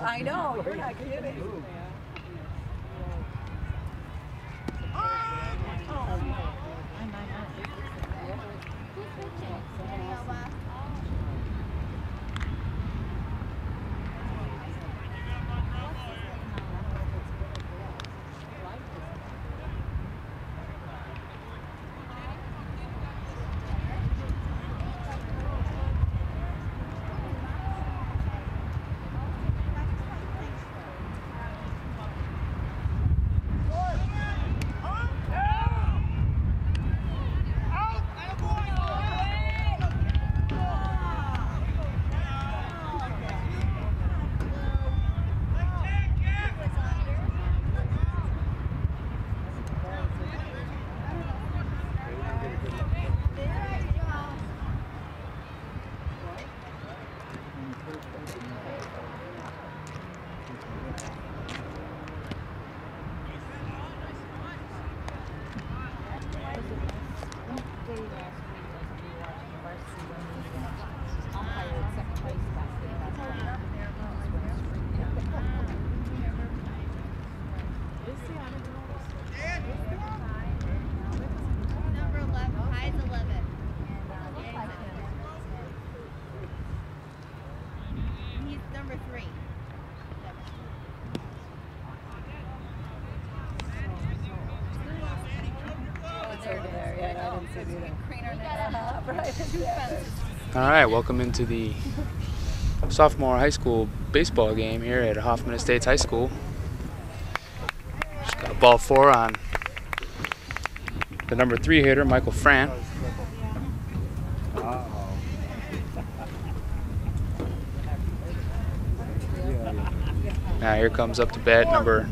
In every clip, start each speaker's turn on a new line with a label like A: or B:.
A: I know, you're not kidding.
B: All right, welcome into the sophomore high school baseball game here at Hoffman Estates High School. Just got ball 4 on the number 3 hitter, Michael Fran. Now here comes up to bat number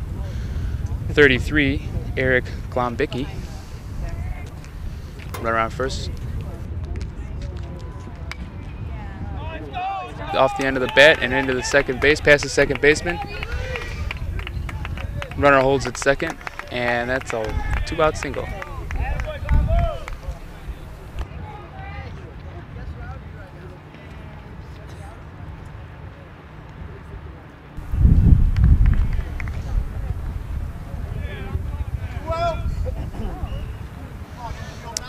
B: 33, Eric Glombicki. Run around first. Off the end of the bat and into the second base, past the second baseman. Runner holds at second, and that's a 2-out single.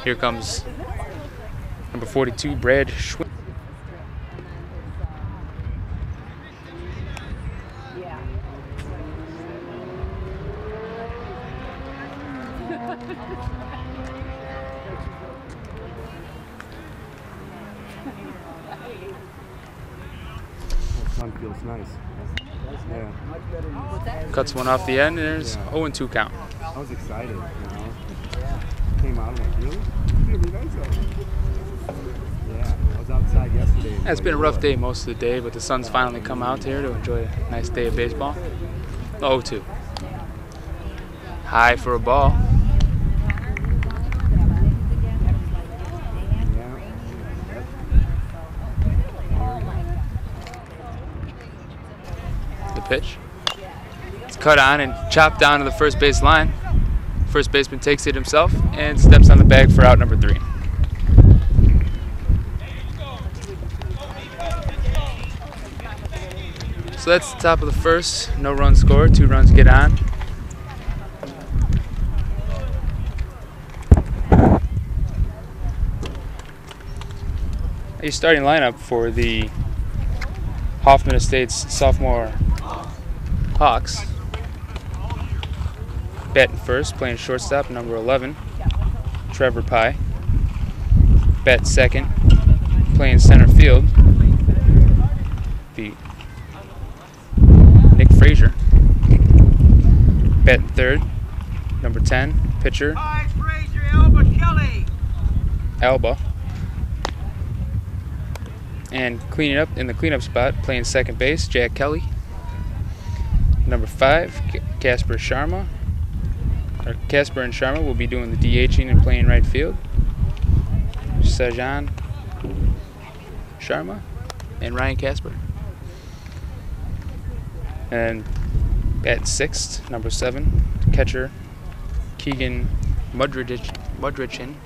B: Here comes number 42, Brad Schwinn.
C: Sun feels nice. Yeah.
B: Cuts one off the end, and there's 0-2 count.
C: I was excited, you know. Came out, I'm like, really? Really nice out. Yeah, I was outside yesterday.
B: Yeah, it's been a rough day most of the day, but the sun's finally come out here to enjoy a nice day of baseball. 0-2. High for a ball. The pitch. It's cut on and chopped down to the first base line. First baseman takes it himself and steps on the bag for out number 3. So that's the top of the first. No runs scored. 2 runs get on. The starting lineup for the Hoffman Estates Sophomore Hawks. Batting first, playing shortstop, number 11, Trevor Pye. Bat second, playing center field, the Nick Frazier. Bat third, number 10, pitcher, Alba. And cleaning up in the cleanup spot, playing second base, Jack Kelly. Number 5, Casper Sharma. Casper and Sharma will be doing the DHing and playing right field. Sajan Sharma and Ryan Casper. And at 6th, number 7, catcher Keegan Mudrichin.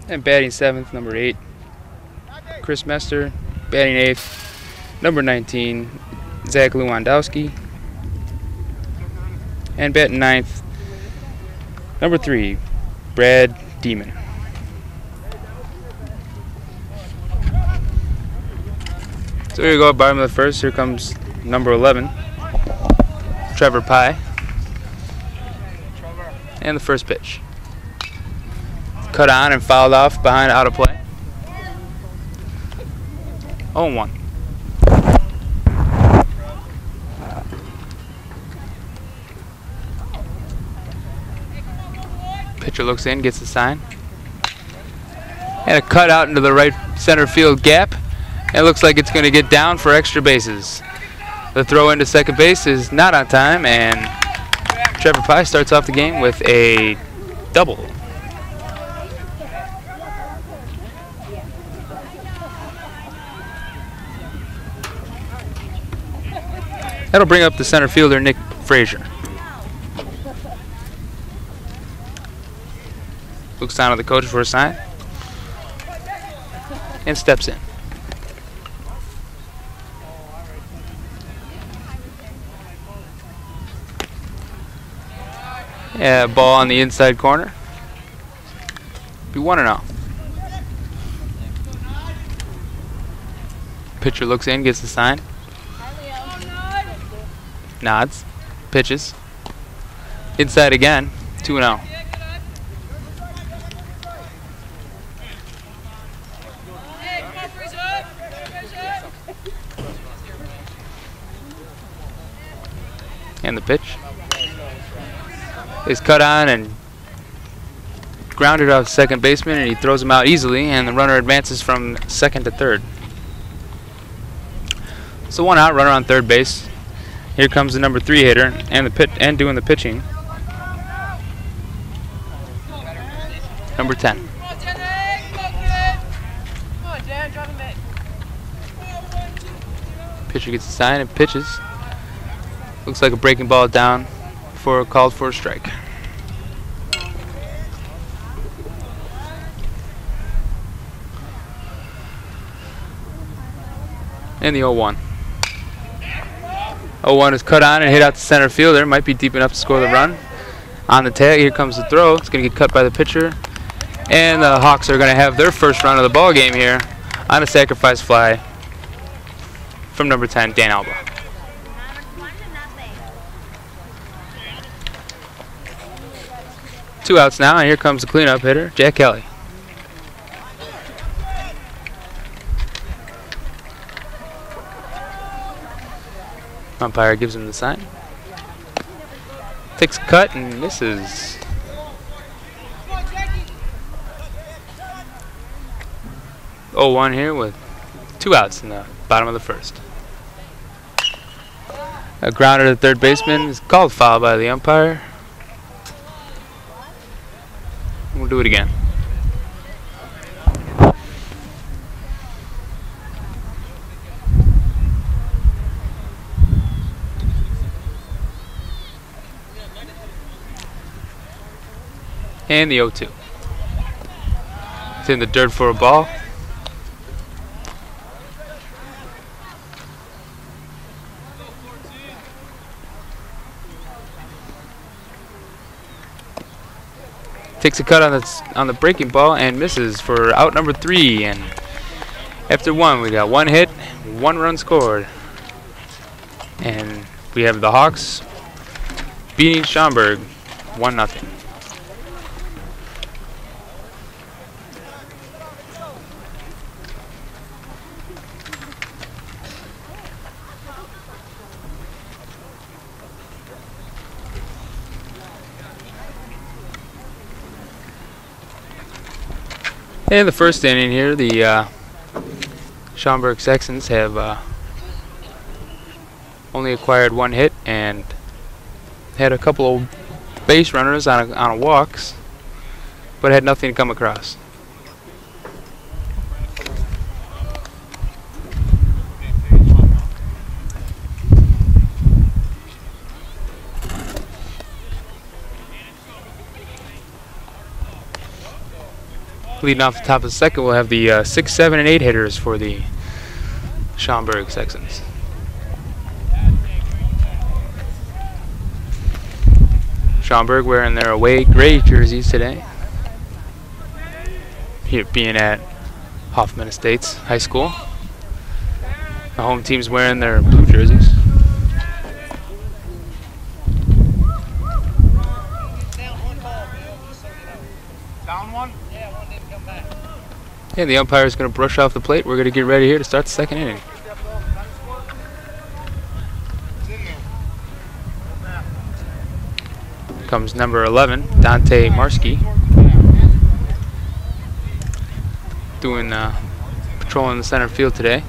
B: And batting 7th, number 8, Chris Mester. Batting 8th, number 19, Zach Lewandowski. And batting 9th, number 3, Brad Demon. So here we go, bottom of the first. Here comes number 11, Trevor Pye. And the first pitch. Cut on and fouled off behind, out of play. 0-1. Pitcher looks in, gets the sign. And a cut out into the right center field gap. It looks like it's going to get down for extra bases. The throw into second base is not on time, and Trevor Pye starts off the game with a double. That'll bring up the center fielder, Nick Frazier. Looks down at the coach for a sign. And steps in. Yeah, ball on the inside corner. Be 1-0. Pitcher looks in, gets the sign. Nods, pitches, inside again, 2-0. And the pitch is cut on and grounded off second baseman, and he throws him out easily, and the runner advances from second to third. So 1 out, runner on third base. Here comes the number 3 hitter and doing the pitching, number 10. Pitcher gets a sign and pitches. Looks like a breaking ball down called for a strike. And the 0-1. 0-1 is cut on and hit out to center fielder. Might be deep enough to score the run. On the tag, here comes the throw. It's going to get cut by the pitcher. And the Hawks are going to have their first run of the ball game here on a sacrifice fly from number 10, Dan Alba. Two outs now, and here comes the cleanup hitter, Jack Kelly. Umpire gives him the sign. Takes a cut and misses. Oh, 0-1 here with 2 outs in the bottom of the first. A grounder to third baseman is called foul by the umpire. We'll do it again. And the 0-2. It's in the dirt for a ball. takes a cut on the breaking ball and misses for out number 3. And after 1, we got 1 hit, 1 run scored. And we have the Hawks beating Schaumburg 1-0. In the first inning here, the Schaumburg Saxons have only acquired 1 hit and had a couple of base runners on walks, but had nothing to come across. Leading off the top of the second, we'll have the 6, 7, and 8 hitters for the Schaumburg Saxons. Schaumburg wearing their away gray jerseys today. Here being at Hoffman Estates High School. The home team's wearing their blue jerseys. Yeah, the umpire is going to brush off the plate. We're going to get ready here to start the second inning. Comes number 11, Dante Marski, doing patrolling the center field today.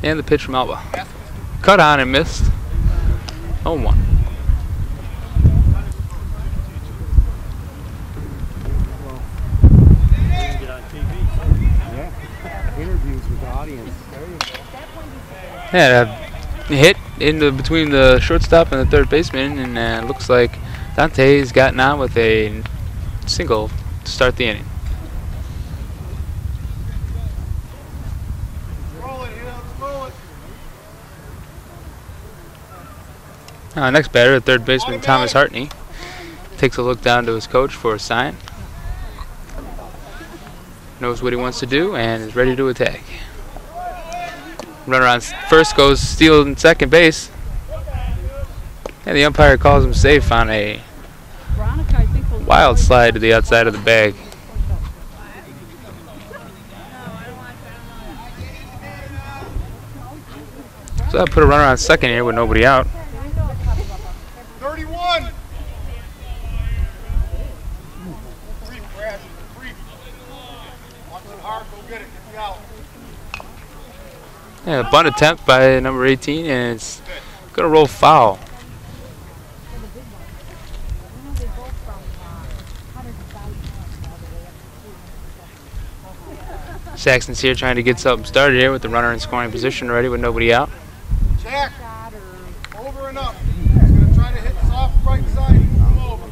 B: And the pitch from Alba. Cut on and missed. 0-1.
C: Interviews with the audience.
B: Yeah, hit between the shortstop and the third baseman, and looks like Dante's gotten on with a single to start the inning. Next batter, third baseman Thomas Hartney, takes a look down to his coach for a sign. Knows what he wants to do and is ready to attack. Runner on first goes stealing second base. And the umpire calls him safe on a wild slide to the outside of the bag. So that put a runner on second here with nobody out.
D: 31.
B: Yeah, a bunt attempt by number 18, and it's going to roll foul. Saxon's here trying to get something started here with the runner in scoring position already with nobody out.
D: Check. Over and up. He's going to try to hit soft right side. Come over.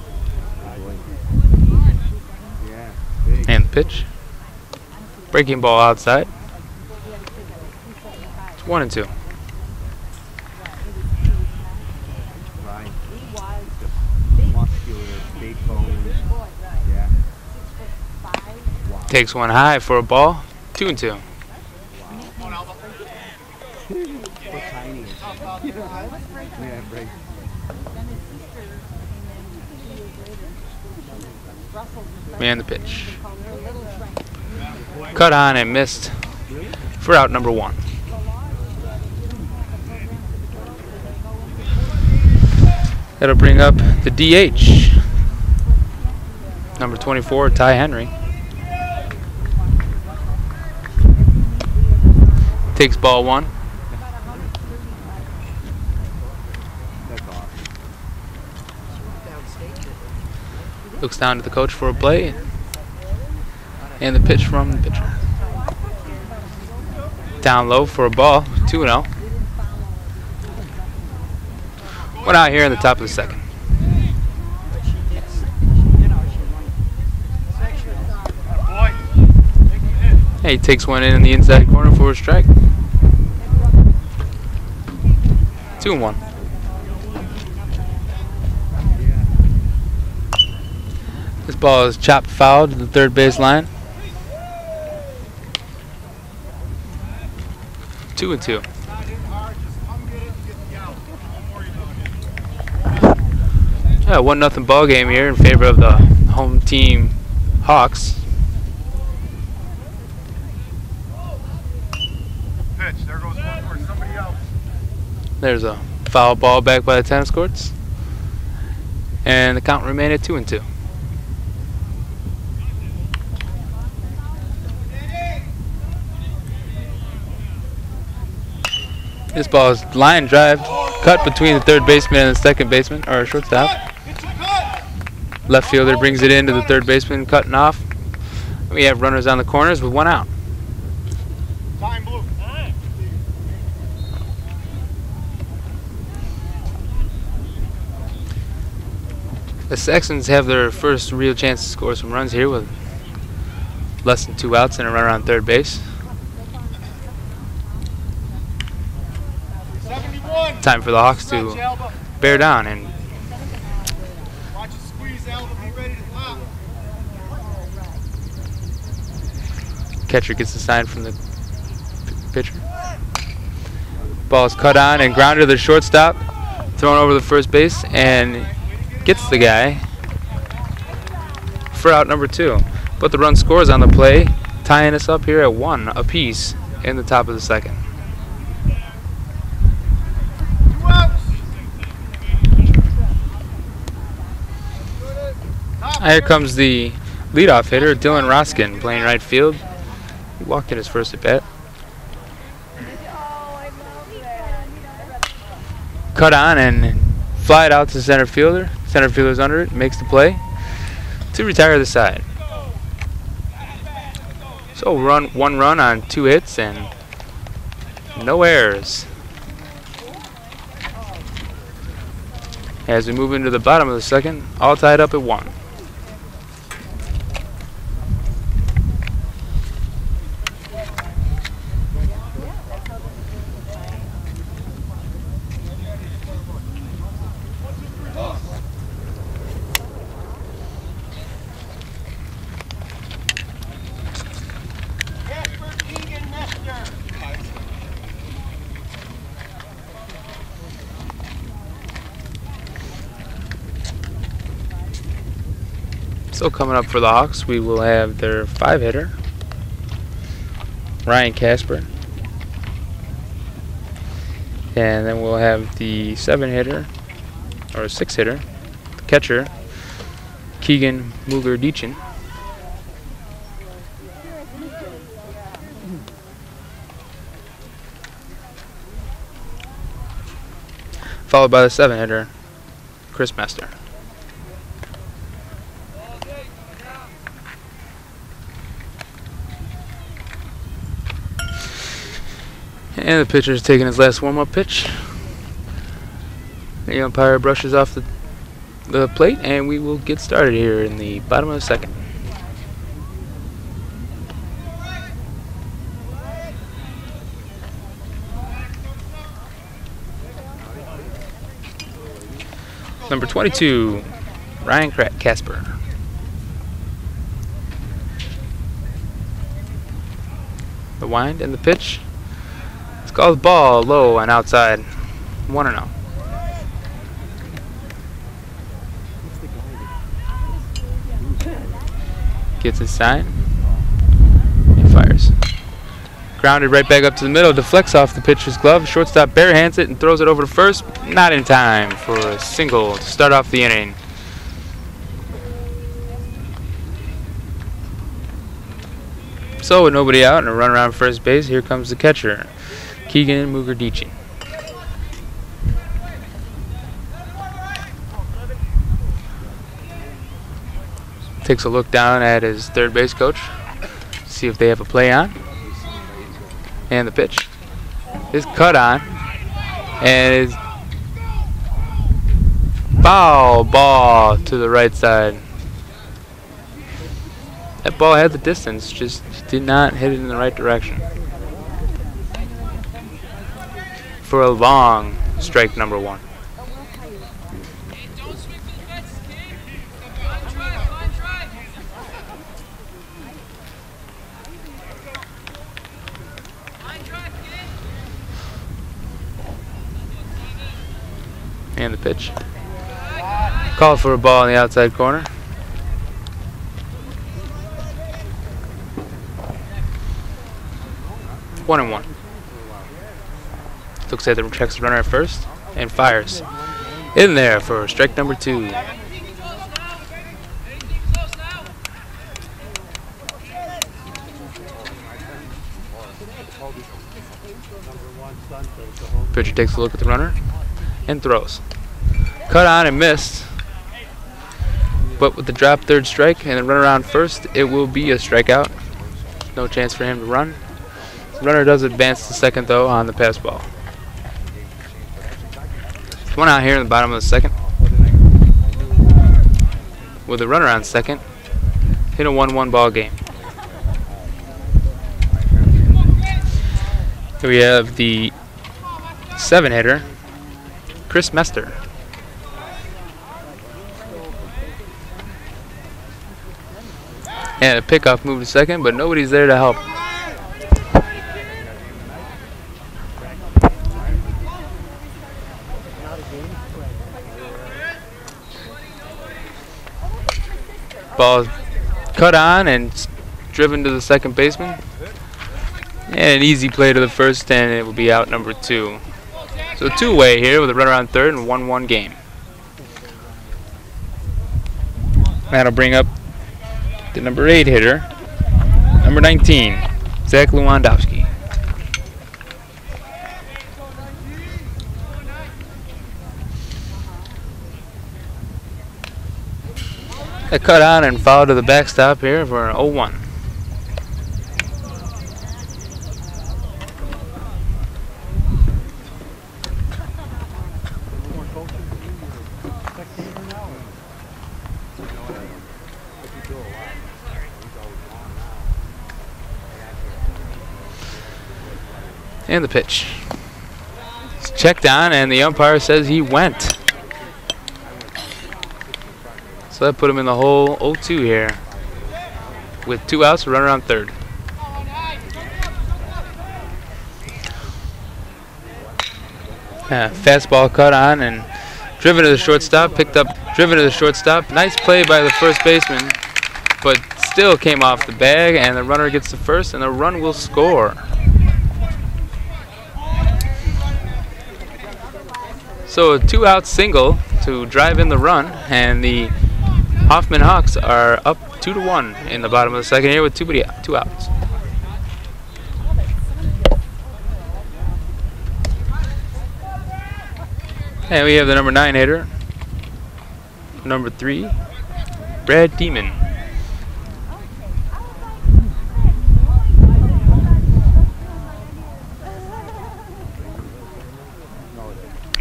B: And the pitch. Breaking ball outside. It's 1-2.
C: Right. Muscular, big bones. Yeah.
B: Takes one high for a ball. 2-2.
C: Tiny. Yeah, break.
B: Man the pitch. Cut on and missed for out number 1. That'll bring up the DH. Number 24, Ty Henry. Takes ball 1.
C: That's awesome.
B: Looks down to the coach for a play. And the pitch from the pitcher. Down low for a ball. 2-0. One out here in the top of the second. Hey, he takes one in the inside corner for a strike. 2-1. This ball is chopped foul to the third base line. 2-2. Yeah, 1-0 ball game here in favor of the home team Hawks.
D: Pitch. There goes one for somebody else.
B: There's a foul ball back by the tennis courts. And the count remained at 2-2. This ball is line drive, cut between the third baseman and the second baseman, or shortstop. Left fielder brings it into the third baseman, cutting off. We have runners on the corners with 1 out.
D: Time blue.
B: The Saxons have their first real chance to score some runs here with less than 2 outs and a runner on third base.
D: 71.
B: Time for the Hawks to bear down, and
D: Watch it squeeze, Alba. Be ready to pop.
B: catcher gets the sign from the pitcher. Ball is cut on and grounded to the shortstop, thrown over the first base, and gets the guy for out number 2. But the run scores on the play, tying us up here at 1 apiece in the top of the second.
D: 2 outs.
B: Here comes the leadoff hitter, Dylan Roskin, playing right field. He walked in his first at bat. Cut on and fly it out to center fielder. Center fielder's under it, makes the play to retire the side. So 1 run on 2 hits and no errors. As we move into the bottom of the second, all tied up at 1. So coming up for the Hawks, we will have their 5-hitter, Ryan Casper. And then we'll have the 7-hitter, or 6-hitter, the catcher, Keegan Muger-Deachin. Followed by the 7-hitter, Chris Mester. And the pitcher is taking his last warm-up pitch. The umpire brushes off the plate, and we will get started here in the bottom of the second. Number 22, Ryan Casper. The wind and the pitch. It's called ball, low and outside. 1-0. Gets his sign and fires. Grounded right back up to the middle, deflects off the pitcher's glove. Shortstop barehands it and throws it over to first. Not in time for a single to start off the inning. So with nobody out and a run around first base, here comes the catcher, Keegan Muger-Deachin. Takes a look down at his third base coach, see if they have a play on. And the pitch is cut on and is foul ball to the right side. That ball had the distance, just did not hit it in the right direction. For a long strike number 1. And the pitch. Call for a ball in the outside corner. One and one. Looks like the checks the runner at first and fires. In there for strike number 2. Pitcher takes a look at the runner and throws. Cut on and missed. But with the drop third strike and the runner on first, it will be a strikeout. No chance for him to run. The runner does advance to second though on the pass ball. One out here in the bottom of the second. With the runner on second, hit a 1-1 ball game. Here we have the 7-hitter, Chris Mester. And a pickoff move to second, but nobody's there to help. Ball cut on and driven to the second baseman. And an easy play to the first, and it will be out number 2. So two-way here with a runner on third and 1-1 game. That'll bring up the number 8 hitter, number 19, Zach Lewandowski. A cut on and foul to the backstop here for an 0-1. And the pitch. It's checked on, and the umpire says he went. So that put him in the hole 0-2 here. With 2 outs, a runner on third. Fastball cut on and driven to the shortstop, driven to the shortstop. Nice play by the first baseman, but still came off the bag, and the runner gets to first, and the run will score. So a 2-out single to drive in the run, and the Hoffman Hawks are up 2-1 in the bottom of the second here with 2 outs. And we have the number 9 hitter, number 3, Brad Demon.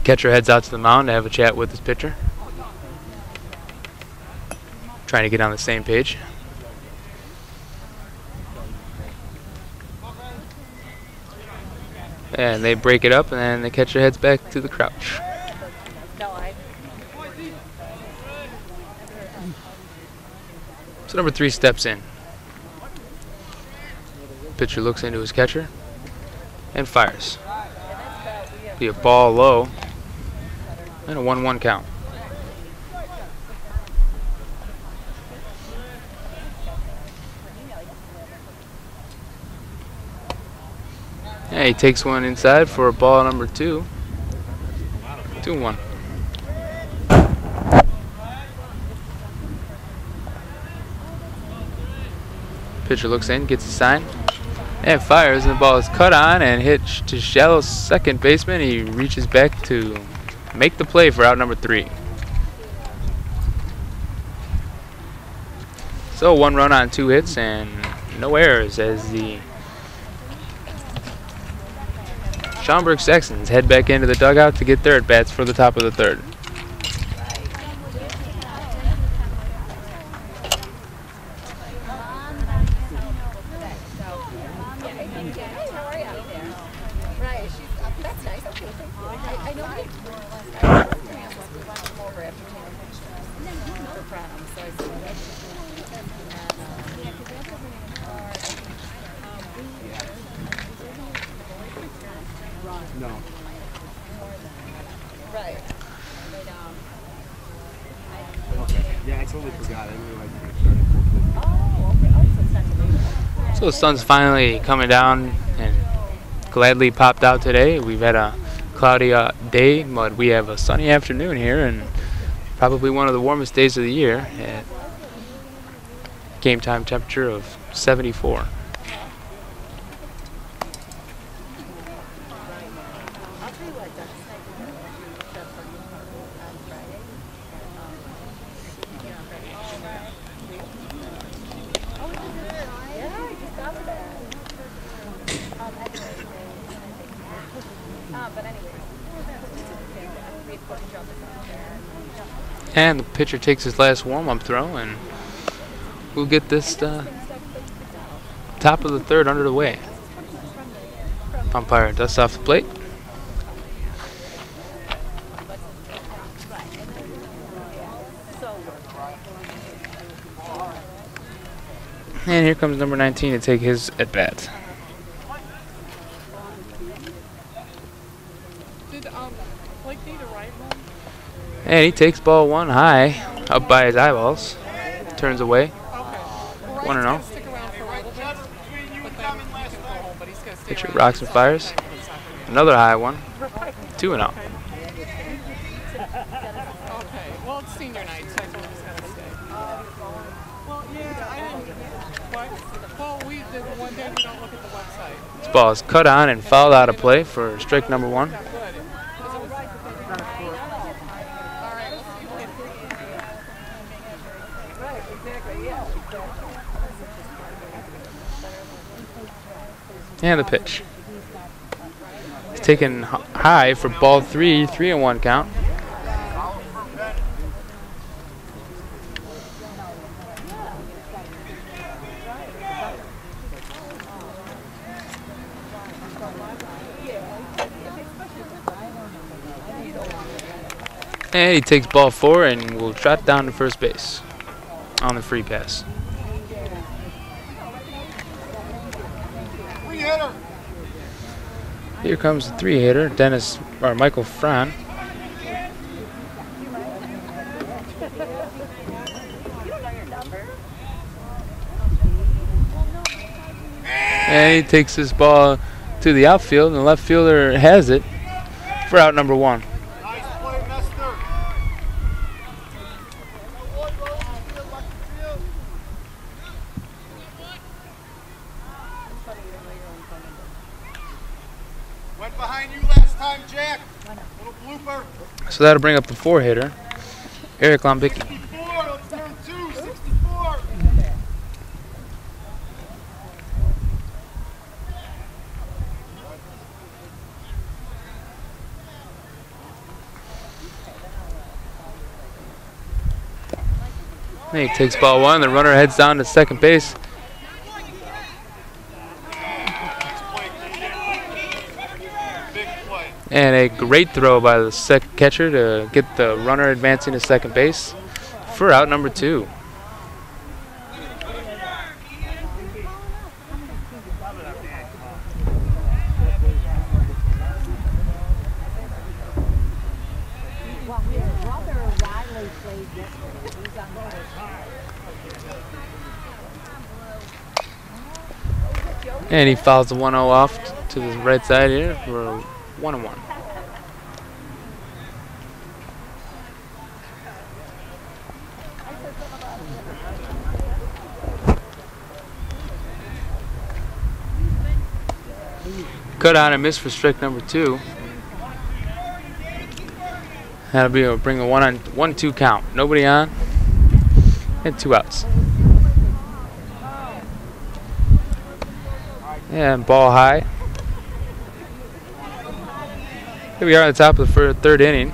B: Catcher heads out to the mound to have a chat with his pitcher. Trying to get on the same page. And they break it up, and then the catcher heads back to the crouch. So number 3 steps in. Pitcher looks into his catcher and fires. Be a ball low. And a 1-1 count. Yeah, he takes one inside for a ball number 2. 2-1. Pitcher looks in, gets a sign, and fires, and the ball is cut on and hit to shallow second baseman. He reaches back to make the play for out number 3. So 1 run on 2 hits and no errors as the Schaumburg Saxons head back into the dugout to get their at-bats for the top of the third.
C: Okay. Yeah, I totally forgot. I really like to start at 4:50.
B: So the sun's finally coming down and gladly popped out today. We've had a cloudy day, but we have a sunny afternoon here and probably one of the warmest days of the year at game time temperature of 74. And the pitcher takes his last warm-up throw, and we'll get this top of the third under the way. Umpire dusts off the plate. And here comes number 19 to take his at-bat. And he takes ball 1 high, up by his eyeballs, turns away. 1-0. Pitcher rocks and fires. Another high one. 2-0.
E: Okay, well, it's senior night, so I told him he's got to stay. Well, yeah, I didn't. What? Well, we did the one day we don't look at the website.
B: This ball is cut on and fouled out of play for strike number 1. And the pitch. It's taken high for ball 3, 3-1 count. And he takes ball 4 and will trot down to first base on the free pass. Here comes the 3-hitter, Michael Fran. And he takes this ball to the outfield, and the left fielder has it for out number 1.
D: Nice play, Mister. Went behind you last time, Jack. Little blooper.
B: So that'll bring up the 4-hitter, Eric Lombicki.
D: 64, let's turn 2, 64.
B: And he takes ball 1, the runner heads down to second base. And a great throw by the catcher to get the runner advancing to second base for out number 2. And he fouls the 1-0 off to the right side here for 1-1. Cut on and miss for strike number 2. That'll be bring a 1-2 count. Nobody on and 2 outs. And ball high. Here we are at the top of the third inning.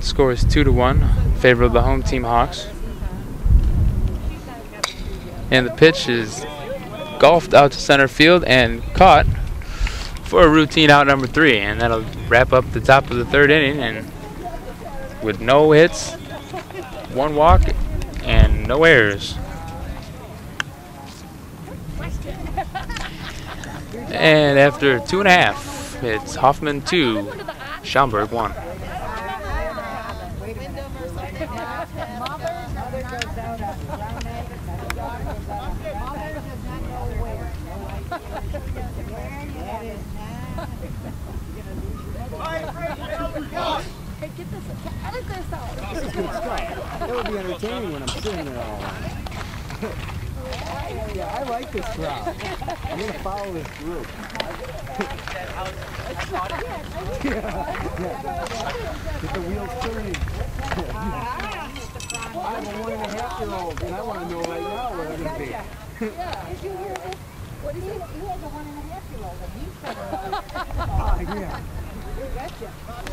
B: Score is 2-1 in favor of the home team Hawks. And the pitch is golfed out to center field and caught for a routine out number 3. And that'll wrap up the top of the third inning, and with no hits, 1 walk, and no errors. And after 2.5, it's Hoffman 2, Schaumburg 1.
C: good stuff. That would be entertaining when I'm sitting there all alone. Yeah, I like this crowd. I'm going to follow this group. Get the wheels turning. I have a 1.5-year-old, and I want to know right now where they're going to be.
A: Did you hear this? What is it? He has a 1.5-year-old, and he's
C: Oh, yeah.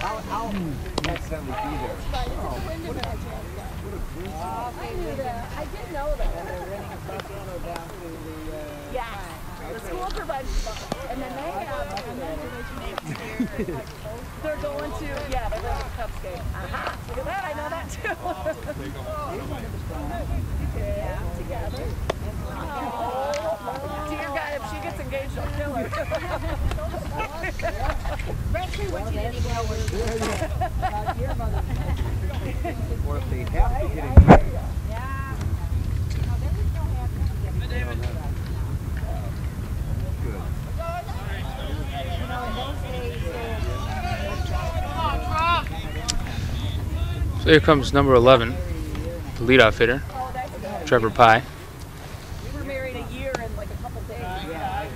C: I'll next time we be there.
A: I did know that. Yeah. The school provides, and then they have, they're going to, they're going to Cub Skate. Aha. Look at that, I know that too. Yeah, together. Oh, dear God, if she gets engaged, I'll kill her. Especially when she didn't even know where she was. Your mother.
C: Or if they have to get engaged.
A: Yeah. No, there was no happening.
C: Good.
A: You know, in those days,
B: So here comes number 11, the leadoff hitter, Trevor Pye.
A: we were married a year in like a couple days. Yeah.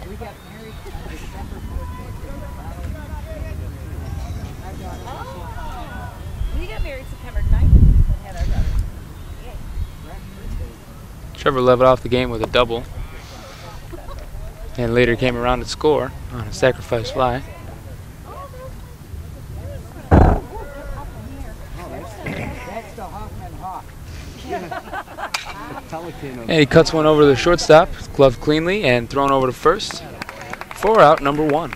A: We got married December 14th. We got married September 9th and had our daughter.
B: Trevor leveled off the game with a double, and later came around to score on a sacrifice fly.
C: That's the Hoffman Hawk.
B: And he cuts one over the shortstop, gloved cleanly, and thrown over to first. 4 out, number 1.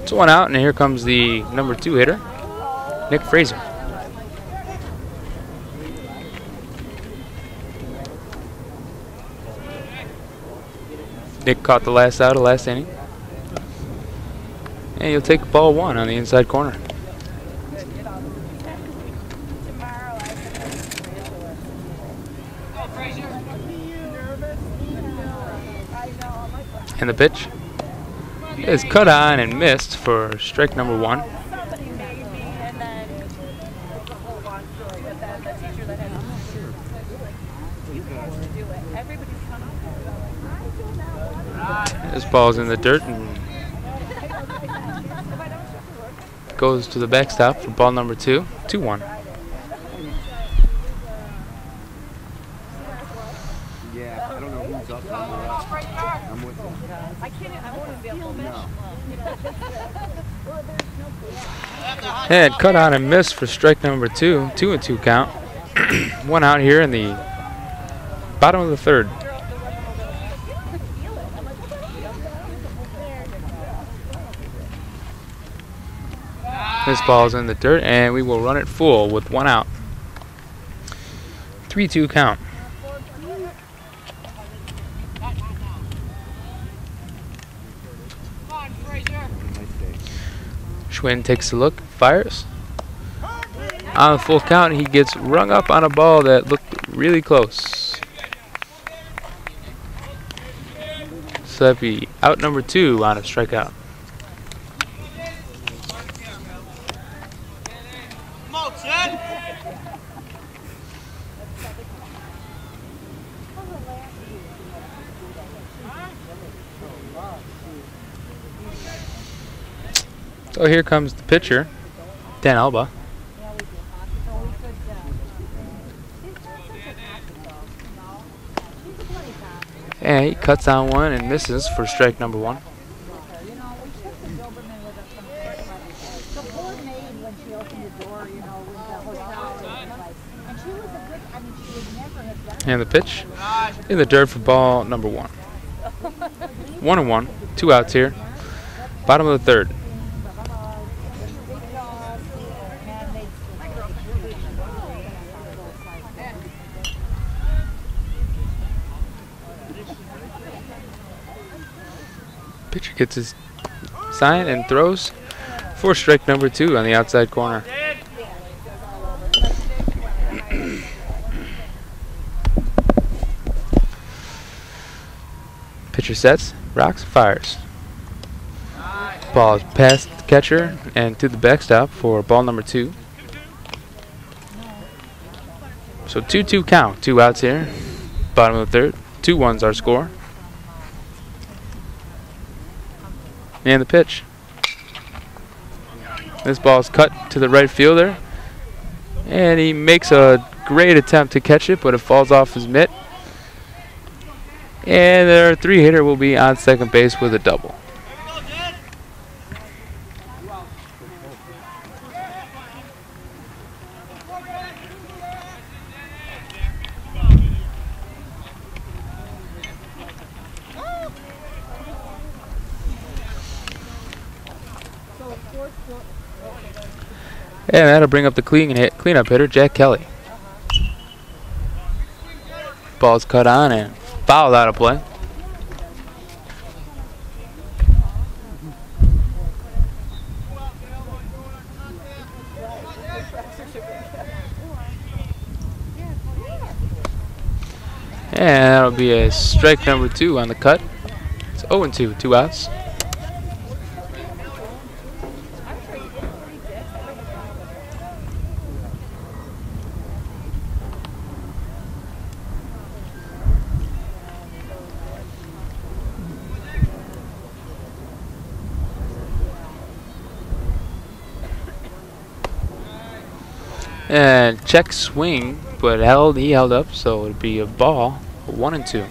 B: It's 1 out, and here comes the number 2 hitter, Nick Fraser. Nick caught the last out of last inning. And he'll take ball 1 on the inside corner. And the pitch is cut on and missed for strike number 1.
A: Somebody made me, and then it's a whole long story, but then the teacher that had you have to do it. Everybody's coming up.
B: This ball's in the dirt and goes to the backstop for ball number 2. 2-1.
C: Yeah, I don't know who's up on the left. I'm with him.
A: I can't, I won't even be able to
C: No.
B: And cut on and missed for strike number 2. 2-2 count. 1 out here in the bottom of the 3rd. This ball's in the dirt, and we will run it full with 1 out. 3-2 count. Schwinn takes a look, fires. On the full count, he gets rung up on a ball that looked really close. So that'd be out number 2 on a strikeout. So here comes the pitcher, Dan Alba. And he cuts on one and misses for strike number 1.
A: You know, we took the Doberman with us from the poor maid when she opened the door, you know, with the hotel and she was a good, I mean, she would never have done
B: And the pitch in the dirt for ball number 1. 1-1, 2 outs here. Bottom of the 3rd. Pitcher gets his sign and throws for strike number 2 on the outside corner. Pitcher sets, rocks, fires. Ball is past the catcher and to the backstop for ball number 2. So 2-2 count, 2 outs here. Bottom of the third, 2-1's our score. And the pitch. This ball is cut to the right fielder, and he makes a great attempt to catch it, but it falls off his mitt. And their 3-hitter will be on second base with a double. And that'll bring up the cleanup hitter, Jack Kelly. Ball's cut on and fouled out of play. And that'll be a strike number 2 on the cut. It's 0-2, 2 outs. And check swing, but he held up, so it'd be a ball, 1-2.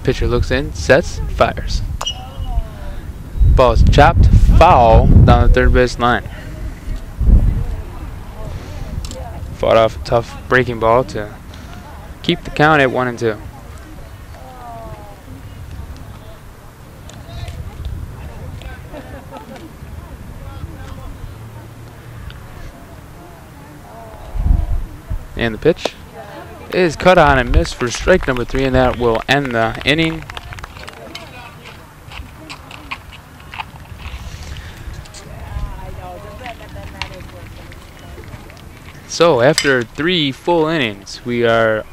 B: Pitcher looks in, sets, fires. Ball is chopped, foul down the third base line. Fought off a tough breaking ball to keep the count at 1-2. And the pitch is cut on and missed for strike number 3, and that will end the inning. So after 3 full innings, we are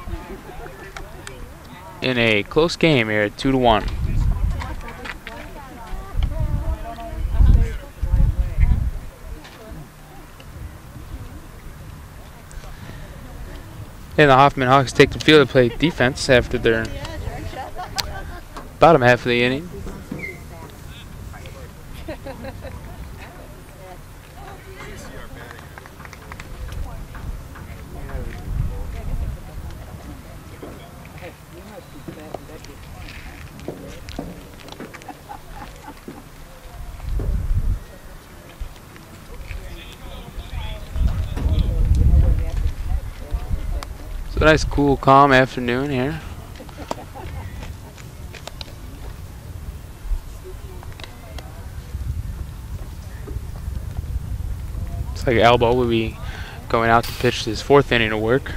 B: in a close game here at 2-1. And the Hoffman Hawks take the field to play defense after their bottom half of the inning. It's a nice, cool, calm afternoon here. Looks like Albo will be going out to pitch his 4th inning of work.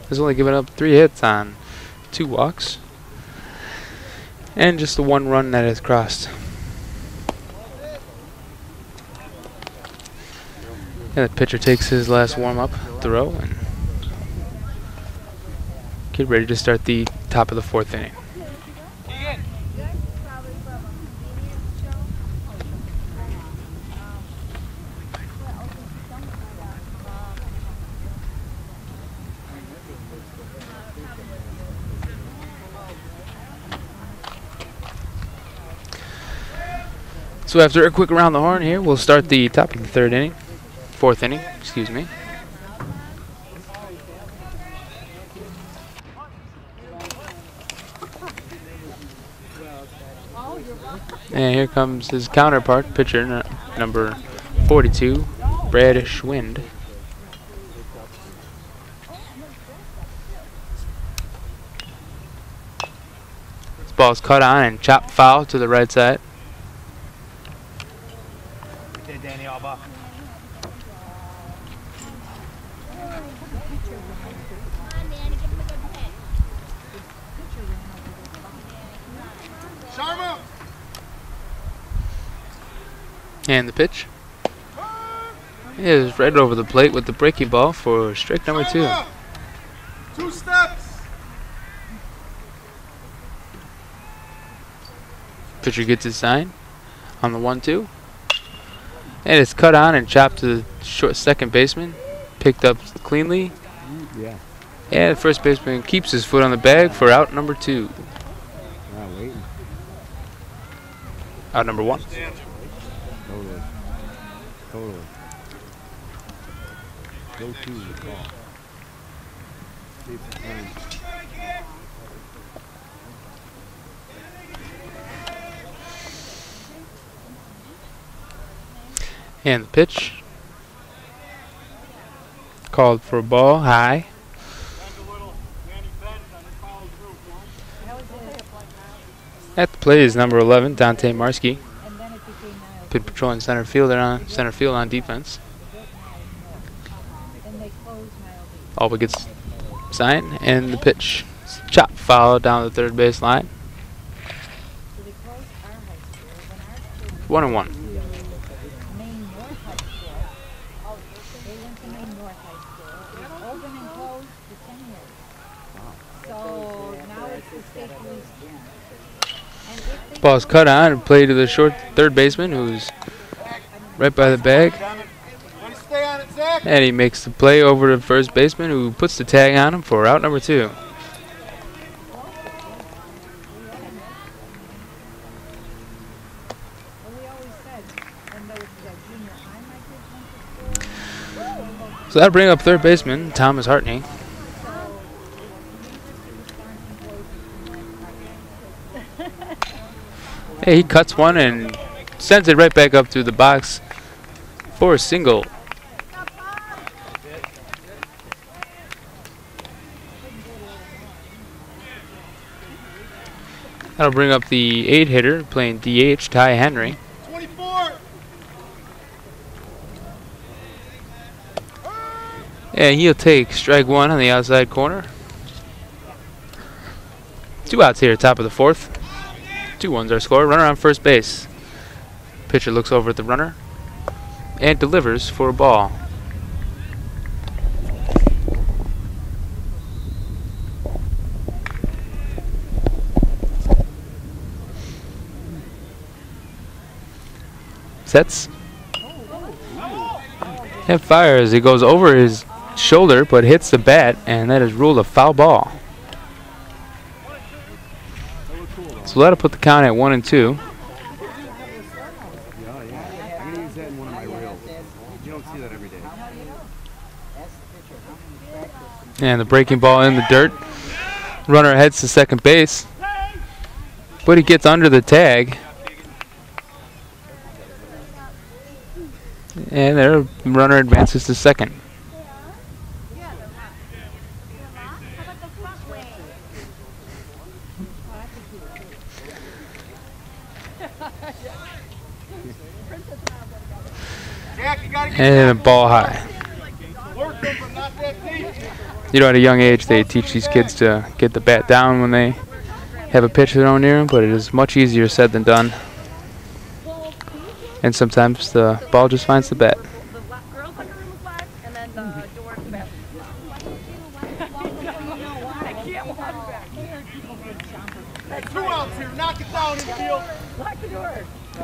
B: He's only given up 3 hits on 2 walks. And just the 1 run that has crossed. And the pitcher takes his last warm-up throw and get ready to start the top of the 4th inning. So after a quick around the horn here, we'll start the top of the 3rd inning. 4th inning, excuse me. And here comes his counterpart, pitcher number 42, Brad Schwind. This ball's cut on and chopped foul to the right side.
D: Sharma!
B: And the pitch is right over the plate with the breaking ball for strike number 2.
D: 2 steps.
B: Pitcher gets his sign on the 1-2. And it's cut on and chopped to the short second baseman. Picked up cleanly.
C: Yeah.
B: And the first baseman keeps his foot on the bag for out number 2.
C: Waiting.
B: Out number 1.
C: Totally. Totally. Go to the call. Save some time.
B: And the pitch. Called for a ball high. At the plate is number 11, Dante Marski. Been patrolling center field on defense. All but gets signed, and the pitch. Chop foul down the third base line. 1-1. Ball's cut on and played to the short third baseman, who's right by the bag. And he makes the play over to first baseman, who puts the tag on him for out number 2. So that'll bring up third baseman Thomas Hartney. Hey, he cuts one and sends it right back up to the box for a single. That'll bring up the 8 hitter playing DH, Ty Henry.
D: 24.
B: And he'll take strike 1 on the outside corner. 2 outs here, top of the 4th. 2-1's our score. Runner on first base. Pitcher looks over at the runner and delivers for a ball. Sets. And fires. He goes over his shoulder but hits the bat, and that is ruled a foul ball. So that'll put the count at 1-2.
C: Yeah. I'm gonna use that in one of my reels. You don't see that every day.
B: And the breaking ball in the dirt. Runner heads to second base, but he gets under the tag. And their runner advances to second. And a ball high. You know, at a young age, they teach these kids to get the bat down when they have a pitch thrown near them, but it is much easier said than done. And sometimes the ball just finds the bat.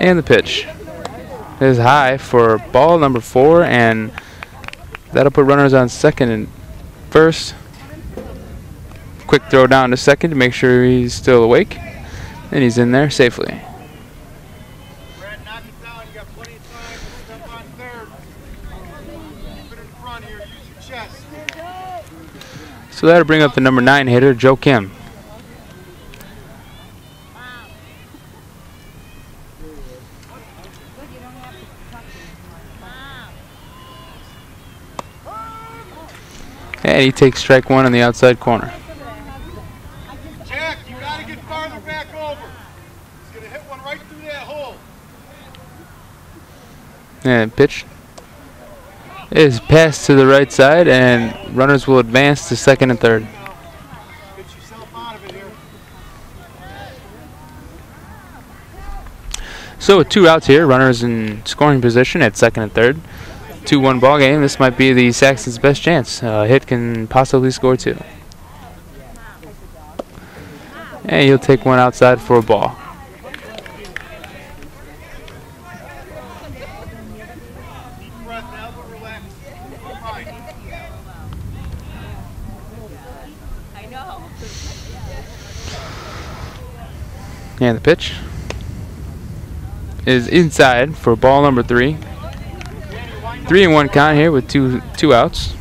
B: And the pitch is high for ball number 4, and that'll put runners on second and first. Quick throw down to second to make sure he's still awake, and he's in there safely. So that'll bring up the number 9 hitter, Joe Kim. And he takes strike 1 on the outside corner.
D: Jack, you gotta get farther back over. He's gonna hit one right through that hole.
B: And pitch is passed to the right side, and runners will advance to second and third.
D: Get yourself out of it here.
B: So with 2 outs here, runners in scoring position at second and third. 2-1 ball game. This might be the Saxons' best chance. Hit can possibly score 2. And he'll take one outside for a ball. And the pitch is inside for ball number 3. 3-1 count here with two outs.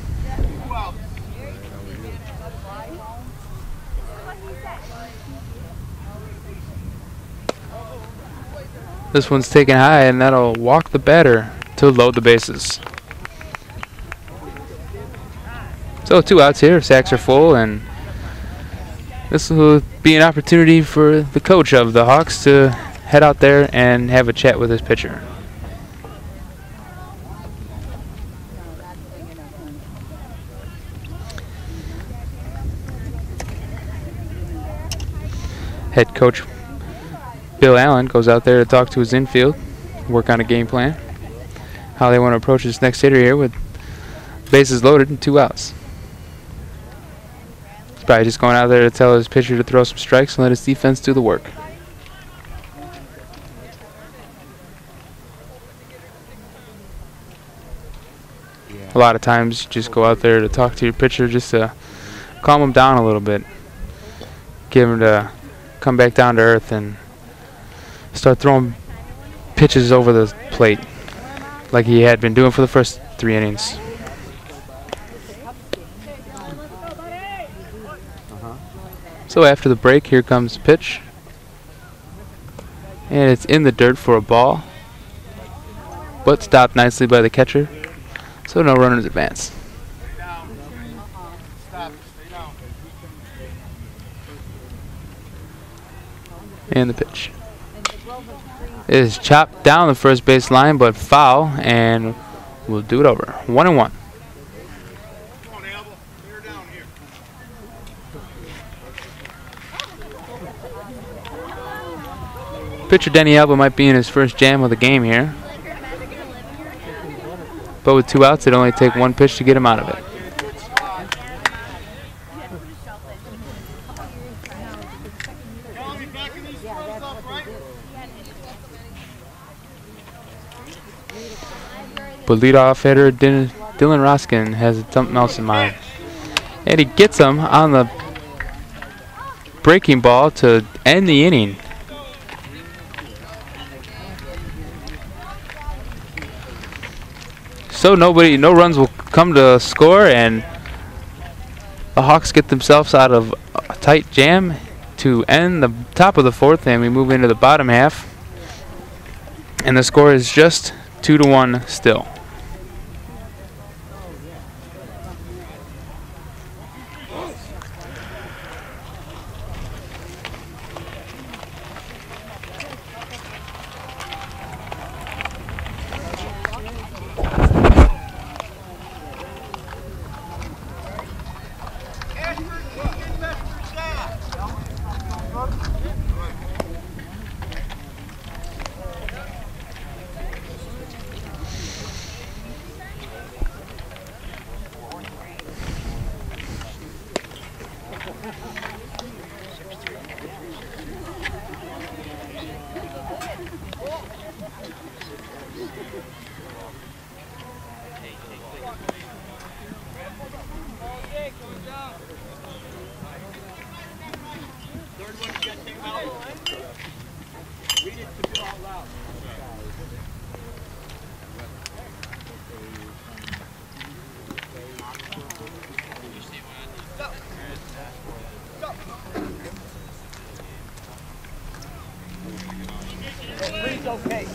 B: This one's taken high, and that'll walk the batter to load the bases. So 2 outs here. Sacks are full, and this will be an opportunity for the coach of the Hawks to head out there and have a chat with his pitcher. Head coach Bill Allen goes out there to talk to his infield, work on a game plan, how they want to approach this next hitter here with bases loaded and 2 outs. He's probably just going out there to tell his pitcher to throw some strikes and let his defense do the work. A lot of times you just go out there to talk to your pitcher just to calm him down a little bit, give him to come back down to earth and start throwing pitches over the plate like he had been doing for the first 3 innings. So after the break, here comes the pitch. And it's in the dirt for a ball, but stopped nicely by the catcher. So no runners advance. And the pitch is chopped down the first base line, but foul, and we'll do it over. 1-1. Pitcher Denny Alba might be in his first jam of the game here, but with 2 outs, it'd only take 1 pitch to get him out of it. But leadoff hitter Dylan Roskin has something else in mind, and he gets him on the breaking ball to end the inning. So no runs will come to score, and the Hawks get themselves out of a tight jam to end the top of the 4th, and we move into the bottom half. And the score is just 2-1 still.
D: Okay.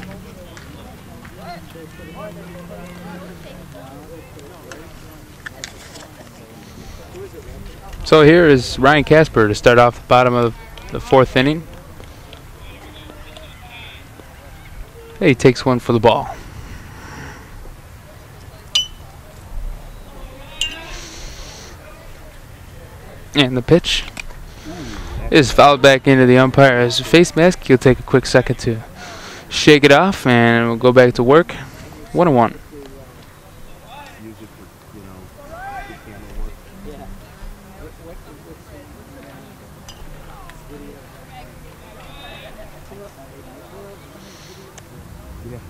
B: So here is Ryan Casper to start off the bottom of the 4th inning. He takes one for the ball. And the pitch is fouled back into the umpire's face mask. He'll take a quick second to shake it off, and we'll go back to work. 1-1.
C: Use it for, you know, good camera work. Yeah.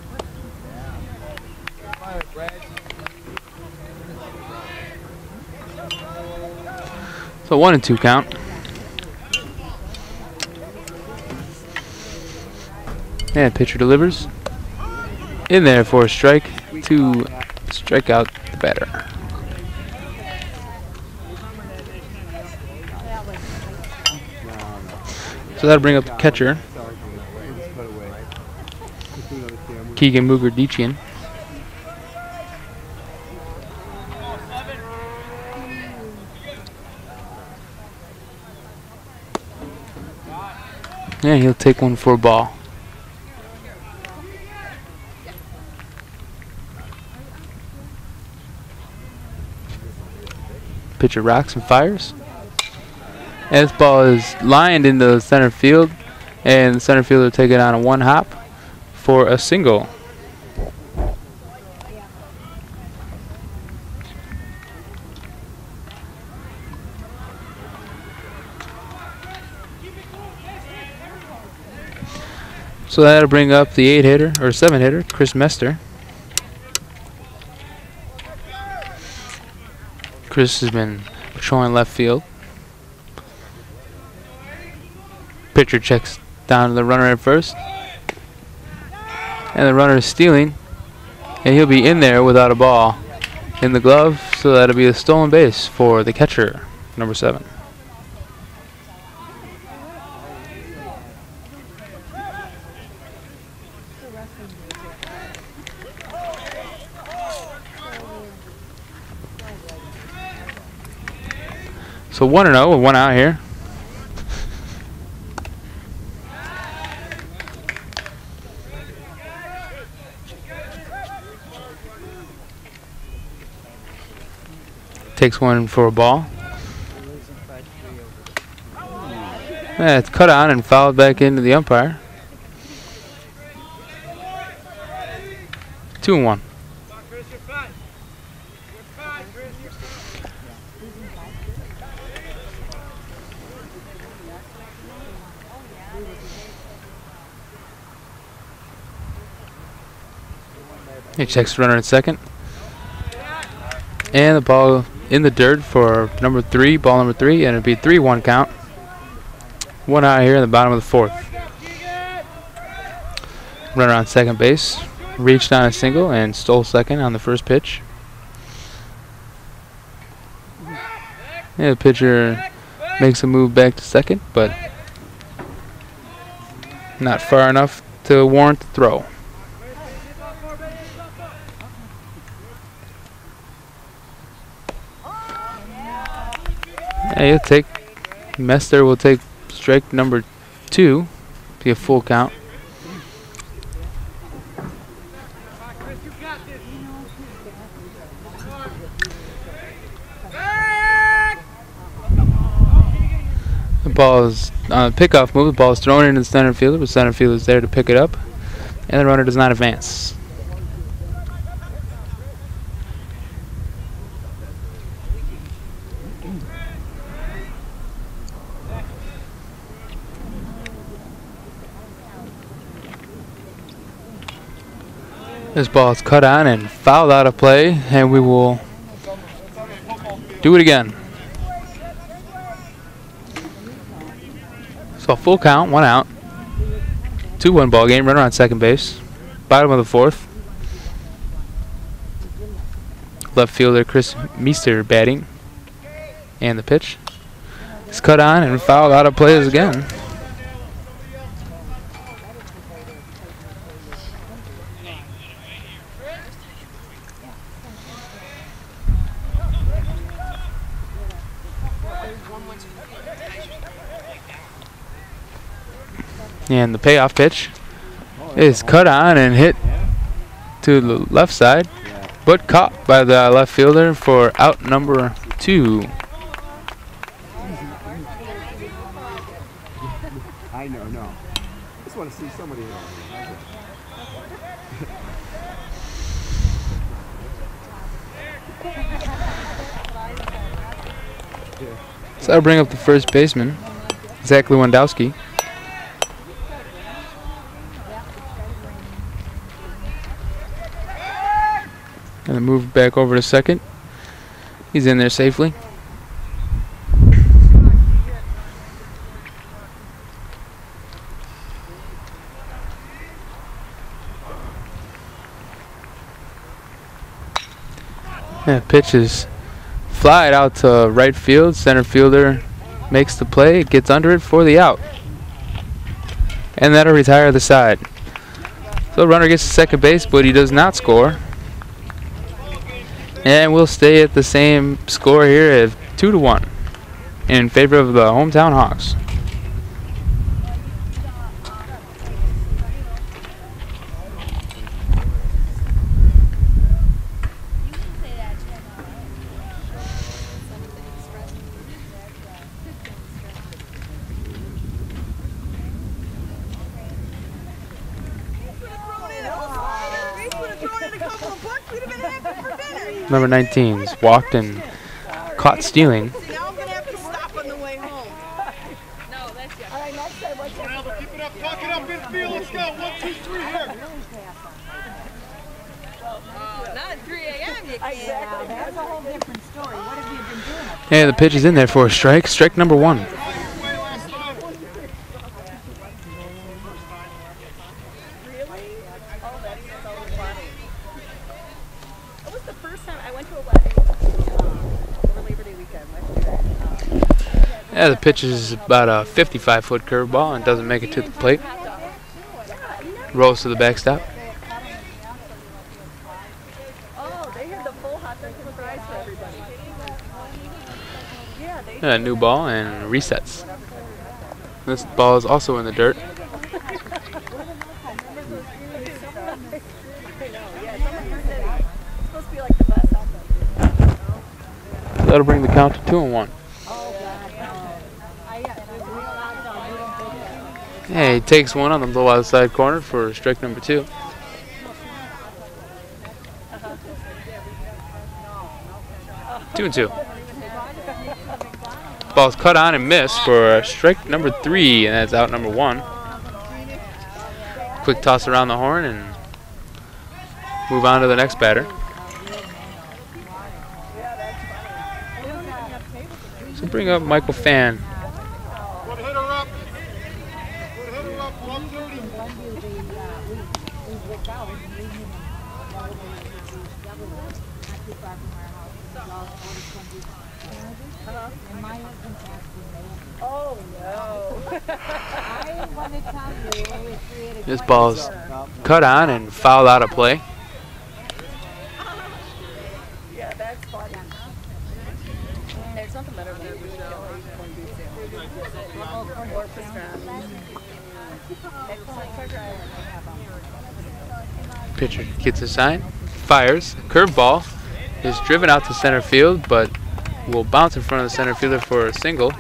B: So 1-2 count. And pitcher delivers. In there for a strike to strike out the batter. So that'll bring up the catcher, Keegan Mugardician. And he'll take one for a ball. Pitcher rocks and fires. And this ball is lined into the center field, and the center fielder will take it on a one hop for a single. So that'll bring up the 8-hitter, or 7-hitter, Chris Mester. Chris has been patrolling left field. Pitcher checks down to the runner at first. And the runner is stealing. And he'll be in there without a ball in the glove. So that'll be a stolen base for the catcher, number 7. So 1-0 with 1 out here. Takes one for a ball. Yeah, it's cut on and fouled back into the umpire. 2-1. He checks the runner at second. And the ball in the dirt for number 3, ball number 3, and it'll be a 3-1 count. 1 out here in the bottom of the 4th. Runner on second base reached on a single and stole second on the first pitch. Yeah, the pitcher makes a move back to second, but not far enough to warrant the throw. Yeah, he'll take, Mester will take strike number 2, be a full count. The ball is on a pickoff move. The ball is thrown into the center fielder, but center fielder is there to pick it up, and the runner does not advance. This ball is cut on and fouled out of play, and we will do it again. So a full count, 1 out. 2-1 ball game, runner on second base. Bottom of the 4th. Left fielder Chris Meester batting. And the pitch is cut on and fouled out of play again. And the payoff pitch is cut on and hit to the left side, but caught by the left fielder for out number 2.
C: I know, no. I just want to see somebody else.
B: So that'll bring up the first baseman, Zach Lewandowski. And move back over to second. He's in there safely. Yeah, pitch is fly it out to right field. Center fielder makes the play, gets under it for the out. And that'll retire the side. So the runner gets to second base, but he does not score. And we'll stay at the same score here at 2-1 in favor of the hometown Hawks. Number 19's walked and caught stealing.
E: Now I'm going to have to stop on the way home. No, that's good. All right, next time.
D: Keep it up, tuck it up infield. Let's go. 1, 2, 3 here.
E: Not at 3 a.m. you can't.
A: Exactly. That's a whole different story. What have you been doing?
B: Yeah, the pitch is in there for a strike. Strike number 1. Yeah, the pitch is about a 55-foot curveball and doesn't make it to the plate. Rolls to the backstop.
E: Oh, they had the full hot dog and fries for everybody. Yeah, they
B: A new ball and resets. This ball is also in the dirt. That'll bring the count to 2-1. Yeah, he takes one on the low outside corner for strike number 2. Two and 2. Ball's cut on and missed for strike number 3, and that's out number 1. Quick toss around the horn and move on to the next batter. So bring up Michael Fan.
D: Put hitter up. Put hitter up. 130.
E: Oh no.
A: I want to tell you, it created
B: This ball's cut on and fouled out of play.
E: Yeah, that's funny. There's nothing better than
B: Pitcher gets a sign, fires, curveball is driven out to center field, but will bounce in front of the center fielder for a single.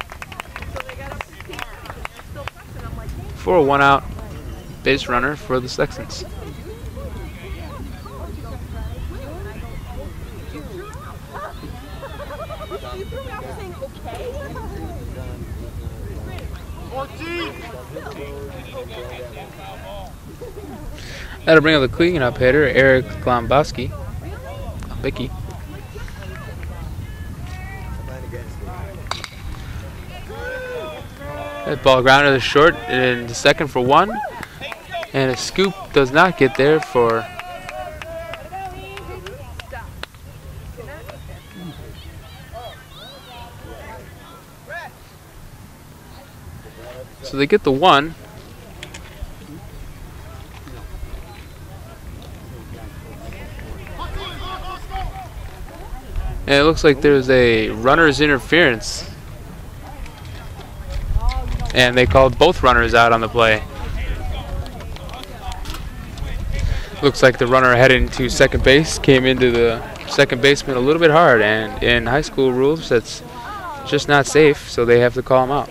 B: For a 1-out base runner for the Sextons. That'll bring up the cleanup hitter, Eric Glombowski. Bicky. That ball grounded to short and second for 1. And a scoop does not get there for so they get the 1. And it looks like there's a runner's interference. And they called both runners out on the play. Looks like the runner heading to second base came into the second baseman a little bit hard, and in high school rules that's just not safe, so they have to call him out.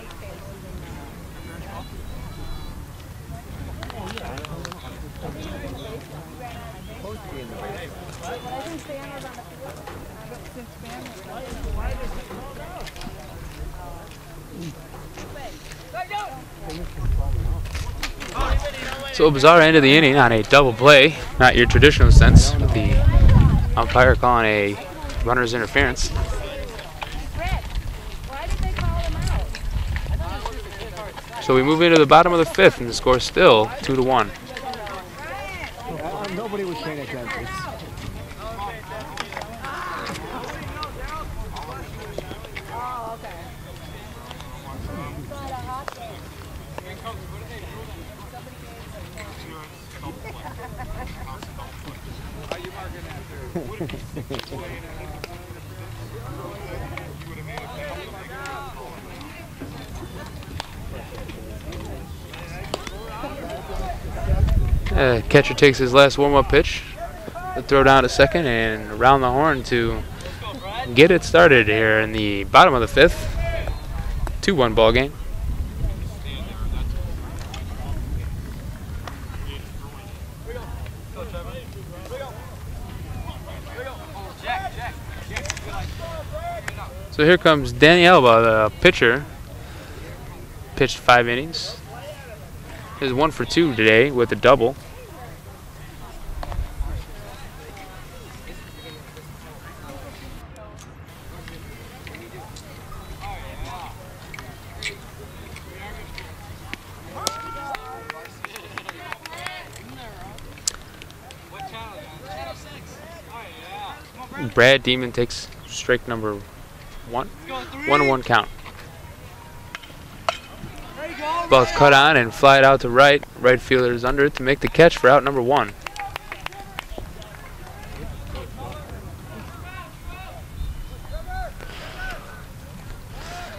B: So a bizarre end of the inning on a double play, not your traditional sense, with the umpire calling a runner's interference. So we move into the bottom of the fifth, and the score still 2-1.
C: Nobody was paying attention.
B: Catcher takes his last warm-up pitch. The throw down to second and around the horn to get it started here in the bottom of the fifth. 2-1 ball game. So here comes Danny Alba, the pitcher. Pitched 5 innings. Is 1 for 2 today with a double. Brad Demon takes strike number 1. 1-1 count. Ball's cut on and fly it out to right. Right fielder is under it to make the catch for out number 1.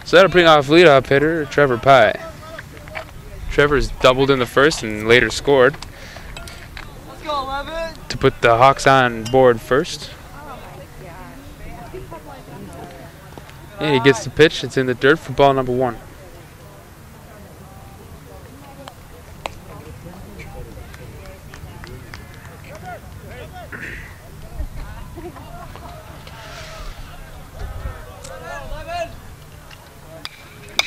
B: So that'll bring off leadoff hitter Trevor Pye. Trevor's doubled in the first and later scored to put the Hawks on board first. And he gets the pitch. It's in the dirt for ball number 1.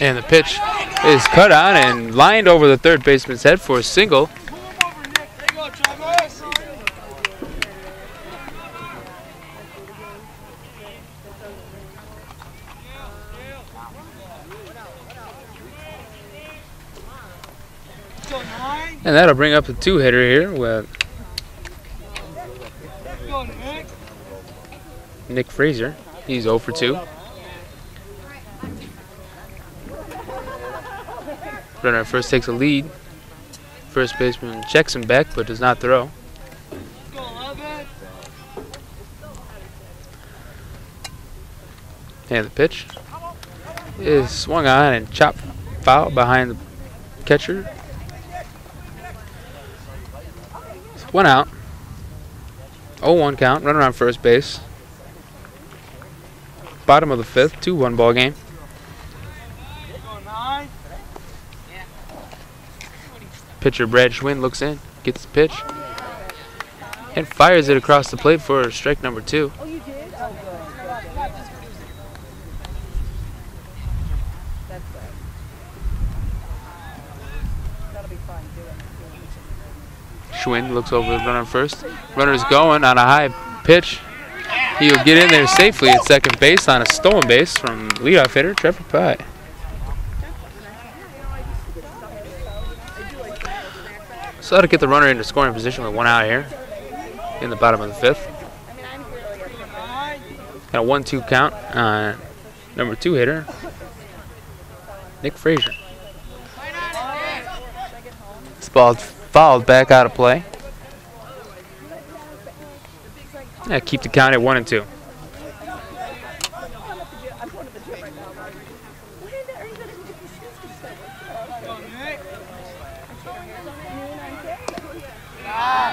B: And the pitch is cut on and lined over the third baseman's head for a single. And that'll bring up the 2-hitter here with Nick Frazier. He's 0 for 2. Runner at first takes a lead. First baseman checks him back but does not throw. And the pitch is swung on and chopped foul behind the catcher. 1 out. 0-1 count. Runner on first base. Bottom of the fifth. 2-1 ball game. Pitcher Brad Schwinn looks in, gets the pitch, and fires it across the plate for strike number 2.
A: Oh, you did? Oh, good. That's good. That'll be fun doing.
B: Schwinn looks over the runner first. Runner's going on a high pitch. He'll get in there safely at second base on a stolen base from leadoff hitter Trevor Pye. So that'll get the runner into scoring position with 1 out here in the bottom of the fifth. And a 1-2 count on number 2 hitter, Nick Frazier. This ball's fouled back out of play. Yeah, keep the count at 1-2.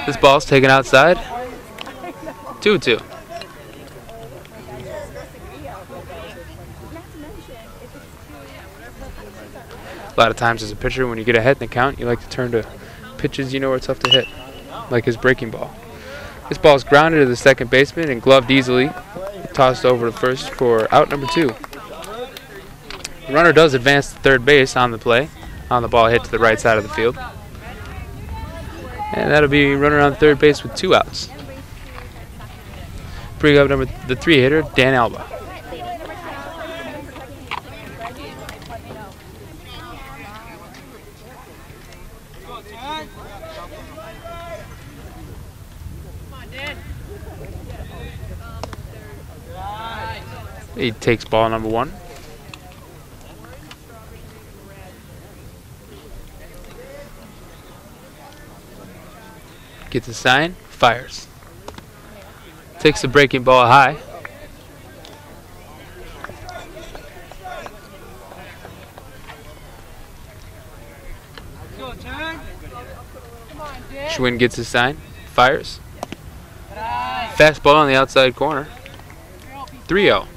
B: This ball's taken outside. 2-2. A lot of times as a pitcher, when you get ahead in the count, you like to turn to pitches you know are tough to hit, like his breaking ball. This ball's grounded to the second baseman and gloved easily tossed over to first for out number 2. The runner does advance to third base on the play, on the ball hit to the right side of the field. And that'll be runner on third base with 2 outs. Bring up the 3 hitter, Dan Alba. He takes ball number 1. Gets a sign, fires. Takes the breaking ball high. Schwinn gets his sign, fires. Fastball on the outside corner. 3-0.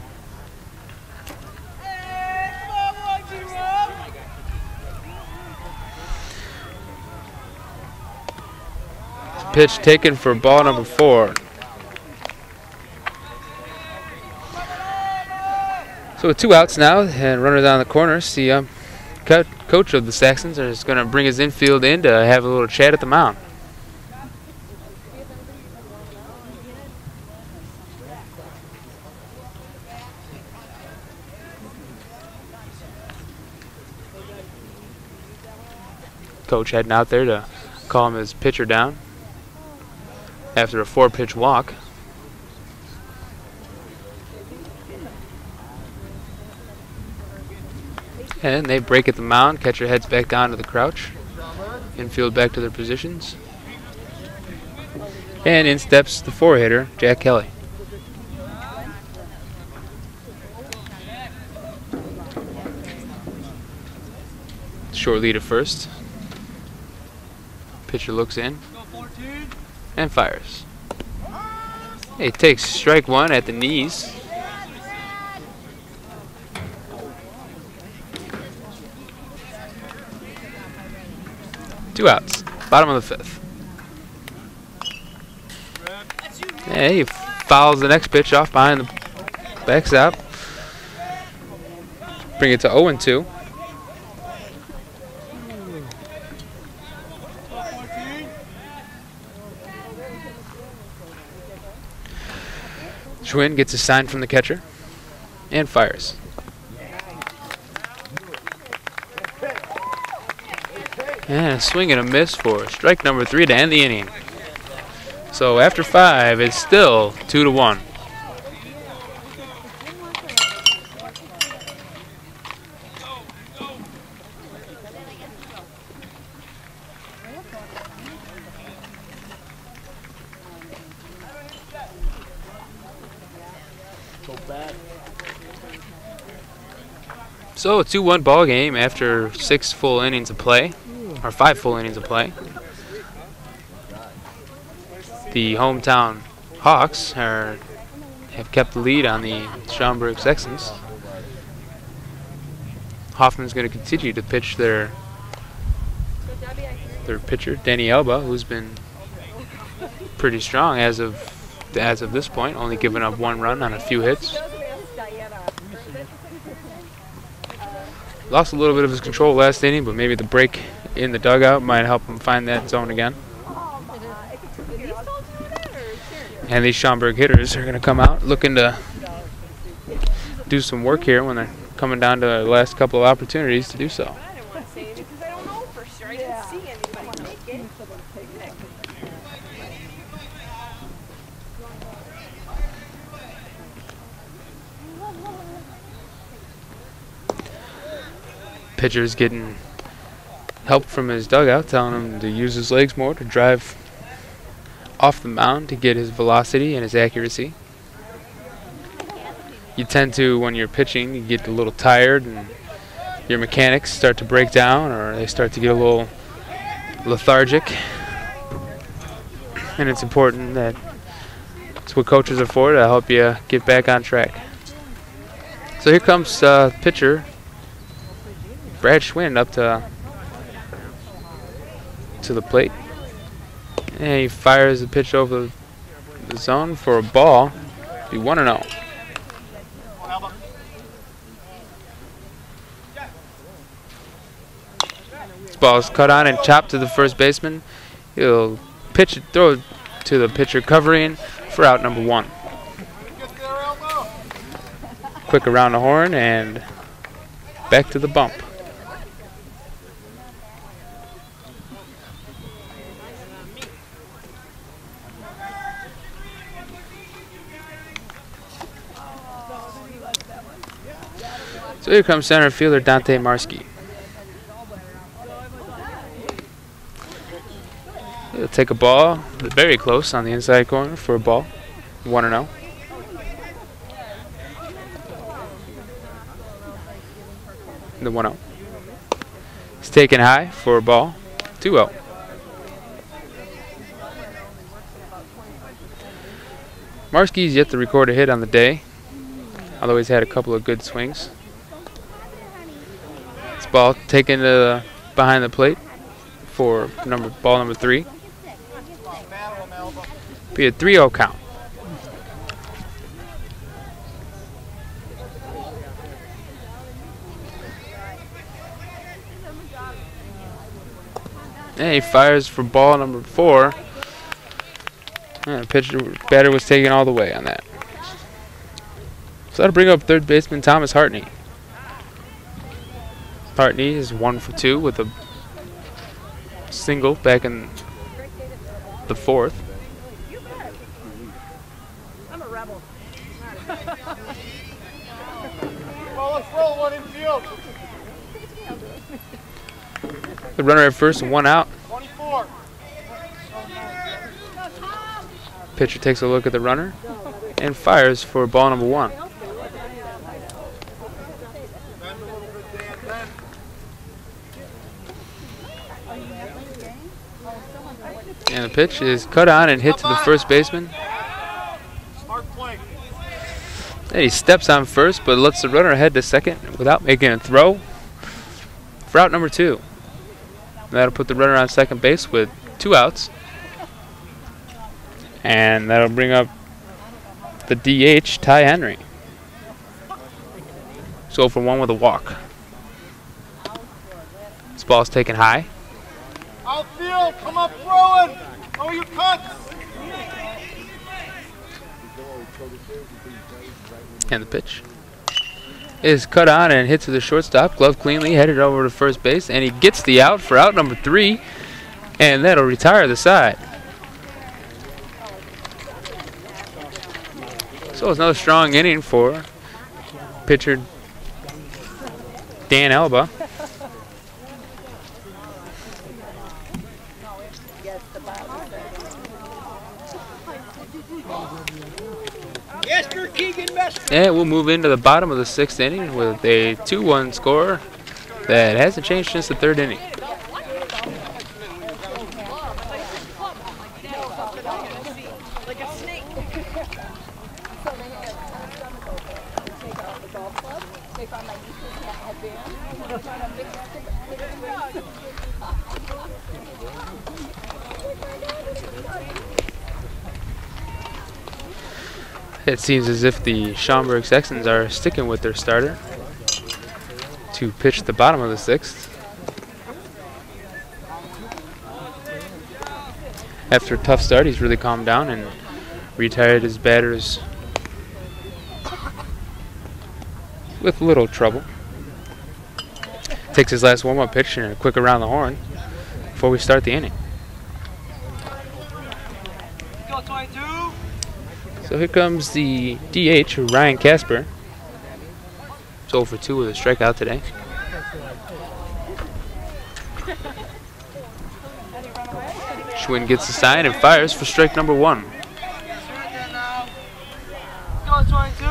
B: Pitch taken for ball number 4. So with 2 outs now and runner down the corner, the coach of the Saxons is going to bring his infield in to have a little chat at the mound. Coach heading out there to calm his pitcher down after a 4-pitch walk. And they break at the mound. Catcher heads back down to the crouch. Infield back to their positions. And in steps the 4-hitter, Jack Kelly. Short lead at first. Pitcher looks in and fires. He takes strike 1 at the knees. Two outs, bottom of the 5th. And he fouls the next pitch off behind the backstop. Bring it to 0-2. Schwinn gets a sign from the catcher and fires. And a swing and a miss for strike number 3 to end the inning. So after 5, it's still 2-1. So a 2-1 ball game after 6 full innings of play, or 5 full innings of play. The hometown Hawks have kept the lead on the Schaumburg Saxons. Hoffman's going to continue to pitch their pitcher, Danny Alba, who's been pretty strong as of this point, only giving up 1 run on a few hits. Lost a little bit of his control last inning, but maybe the break in the dugout might help him find that zone again. And these Schaumburg hitters are going to come out looking to do some work here when they're coming down to the last couple of opportunities to do so. Pitcher's getting help from his dugout, telling him to use his legs more to drive off the mound to get his velocity and his accuracy. You tend to, when you're pitching, you get a little tired and your mechanics start to break down, or they start to get a little lethargic. And it's important that it's what coaches are for, to help you get back on track. So here comes pitcher Brad Schwinn up to the plate. And he fires the pitch over the zone for a ball. Be 1-0. ball's cut on and chopped to the first baseman. He'll pitch it, throw it to the pitcher covering for out number 1. Quick around the horn and back to the bump. So here comes center fielder Dante Marski. He'll take a ball very close on the inside corner for a ball. 1-0. The 1-0. He's taken high for a ball. 2-0. Marski's yet to record a hit on the day, although he's had a couple of good swings. This ball taken to behind the plate for ball number 3. Be a 3-0 count. And he fires for ball number 4. And batter was taken all the way on that. So that'll bring up third baseman Thomas Hartney. Hartney is 1 for 2 with a single back in the 4th.
A: I'm a rebel.
D: Well, let's roll one in field.
B: The runner at first, 1 out.
D: 24.
B: Pitcher takes a look at the runner and fires for ball number 1. And the pitch is cut on and hit to the first baseman.
D: Smart play.
B: And he steps on first, but lets the runner head to second without making a throw for out number 2. That'll put the runner on second base with 2 outs. And that'll bring up the DH, Ty Henry. So for 1 with a walk. This ball's taken high.
D: Outfield, come up throwing. Oh, you cuts.
B: And the pitch is cut on and hit to the shortstop. Glove cleanly, headed over to first base, and he gets the out for out number 3, and that'll retire the side. So it's another strong inning for pitcher Dan Elba. And we'll move into the bottom of the 6th inning with a 2-1 score that hasn't changed since the 3rd inning. It seems as if the Schaumburg Texans are sticking with their starter to pitch the bottom of the 6th. After a tough start, he's really calmed down and retired his batters with little trouble. Takes his last warm-up pitch and a quick around the horn before we start the inning.
D: Go 22.
B: So here comes the DH, Ryan Casper. He's 0 for 2 with a strikeout today. Schwinn gets the sign and fires for strike number 1.
D: Go 22.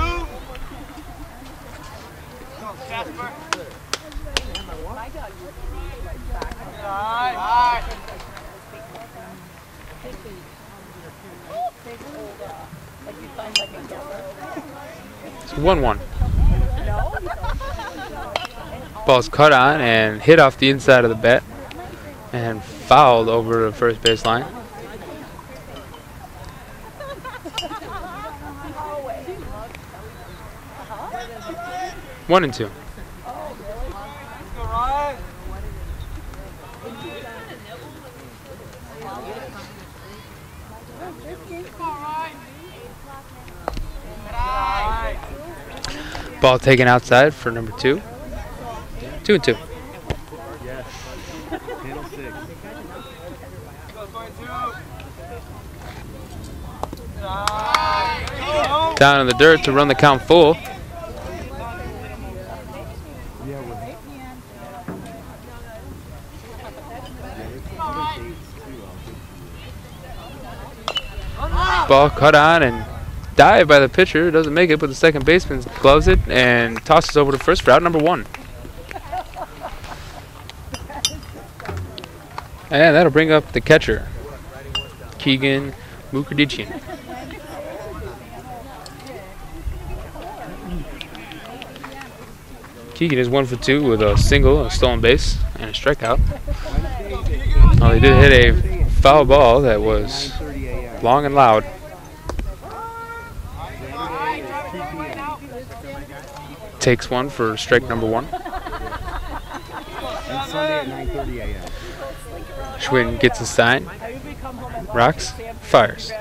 D: Go Casper. All right.
B: It's 1-1. Ball's cut on and hit off the inside of the bat and fouled over the first base line. One and 2. Ball taken outside for number 2. 2-2.
C: Yes. Handle 6.
B: Down in the dirt to run the count full.
C: Yeah,
B: Ball cut on and dived by the pitcher. Doesn't make it, but the second baseman gloves it and tosses over to first for out number 1. And that'll bring up the catcher, Keegan Mukherjee. Keegan is 1 for 2 with a single, a stolen base, and a strikeout. Oh, he did hit a foul ball that was long and loud. Takes one for strike number 1.
C: And Sunday at 9:30 a.m.
B: Schwinn gets a sign, rocks, fires.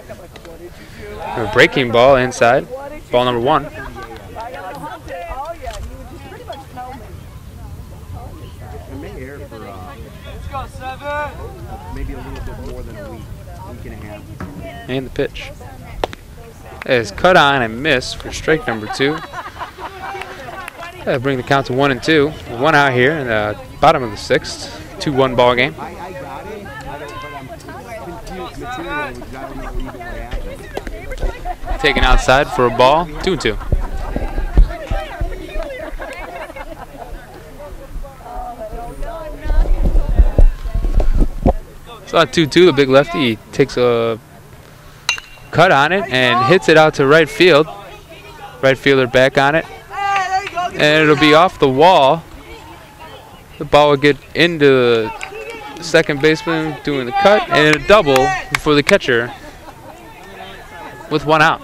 B: A breaking ball inside, ball number 1.
C: It may air for maybe a little bit more than a week and a half.
B: And the pitch is cut on and missed for strike number 2. That'll bring the count to 1-2. 1 out here in the bottom of the 6th. 2-1 ball game.
C: I got it, but I'm confused materially because I don't know even what happened.
B: Taken outside for a ball, 2-2. So at 2-2, the big lefty takes a cut on it and hits it out to right field. Right fielder back on it. And it'll be off the wall. The ball will get into the second baseman doing the cut, and a double for the catcher with 1 out.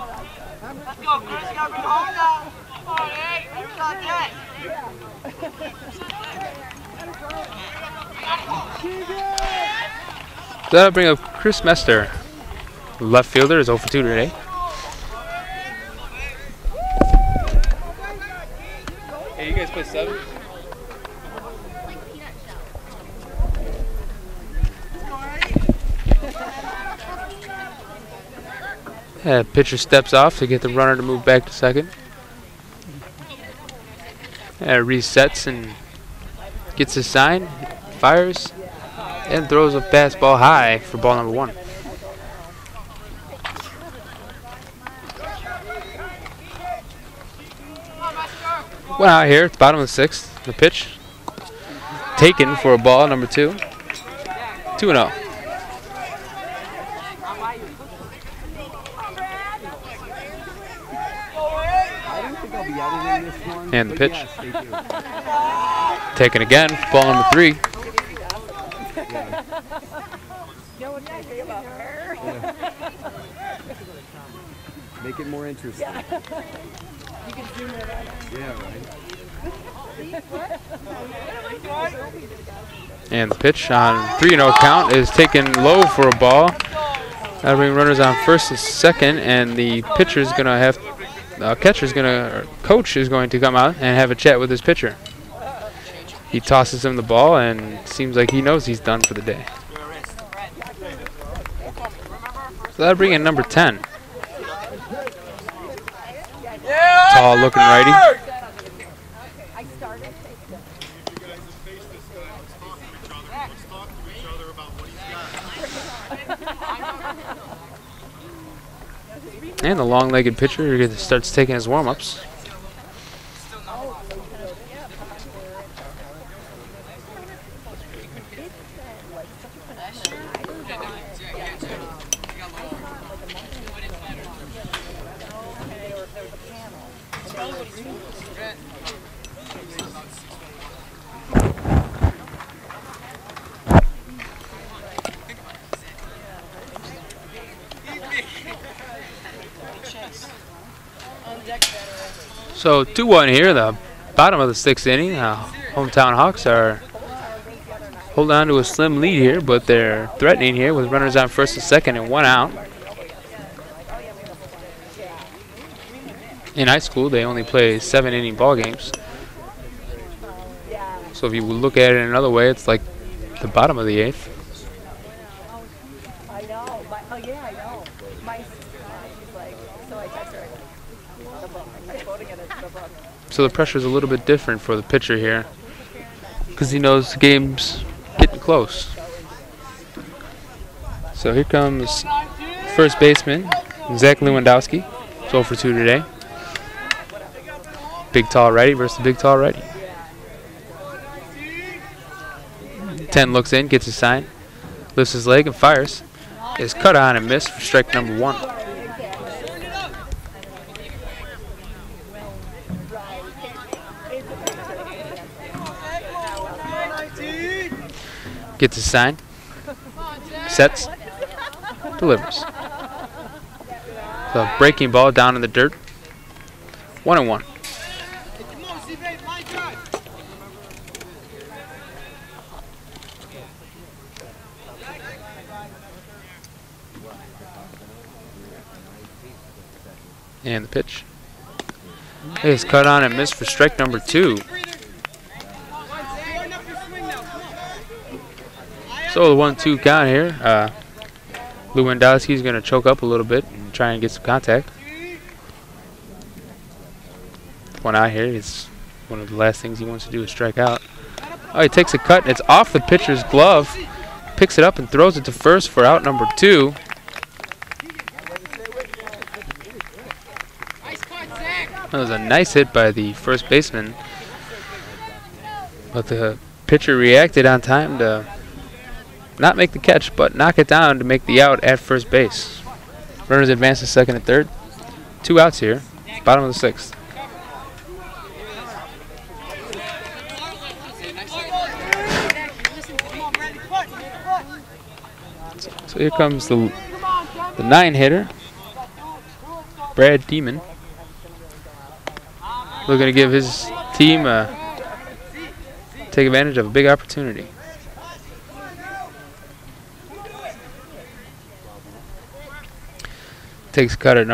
B: So that'll bring up Chris Mester. Left fielder is 0 for 2 today. Hey, you guys play 7? Pitcher steps off to get the runner to move back to second. Resets and gets his sign, fires, and throws a fastball high for ball number 1. One out here at the bottom of the 6th. The pitch taken for a ball number 2. 2-0. And the pitch taken again, ball number 3.
C: Make it more interesting. Yeah, right.
B: And the pitch on 3-0 count is taken low for a ball. That'll bring runners on first and second, and the pitcher's gonna have, coach is going to come out and have a chat with his pitcher. He tosses him the ball and seems like he knows he's done for the day. So that'll bring in number 10. Tall looking righty. And the long-legged pitcher starts taking his warm-ups. So 2-1 here, the bottom of the 6th inning. Hometown Hawks are holding on to a slim lead here, but they're threatening here with runners on first and second and 1 out. In high school, they only play 7-inning ball games. So if you look at it in another way, it's like the bottom of the 8th.
A: I know. Oh yeah, I know. My she's like, so I text her. I'm quoting it as the book.
B: So the pressure is a little bit different for the pitcher here, because he knows the game's getting close. So here comes first baseman Zach Lewandowski. 0 for 2 today. Big tall righty versus big tall righty. 10 looks in, gets his sign, lifts his leg and fires. Is cut on and missed for strike number 1. Gets his sign, sets, delivers. The breaking ball down in the dirt. 1-1. And the pitch. It is cut on and missed for strike number 2. So the 1-2 count here. Lewandowski's going to choke up a little bit and try and get some contact. One out here. It's one of the last things he wants to do is strike out. Oh, he takes a cut and it's off the pitcher's glove. Picks it up and throws it to first for out number 2. That was a nice hit by the first baseman, but the pitcher reacted on time to not make the catch, but knock it down to make the out at first base. Runners advance to second and third. 2 outs here, bottom of the 6th. So here comes the 9-hitter, Brad Demon. Looking to give his team take advantage of a big opportunity. Takes a cut at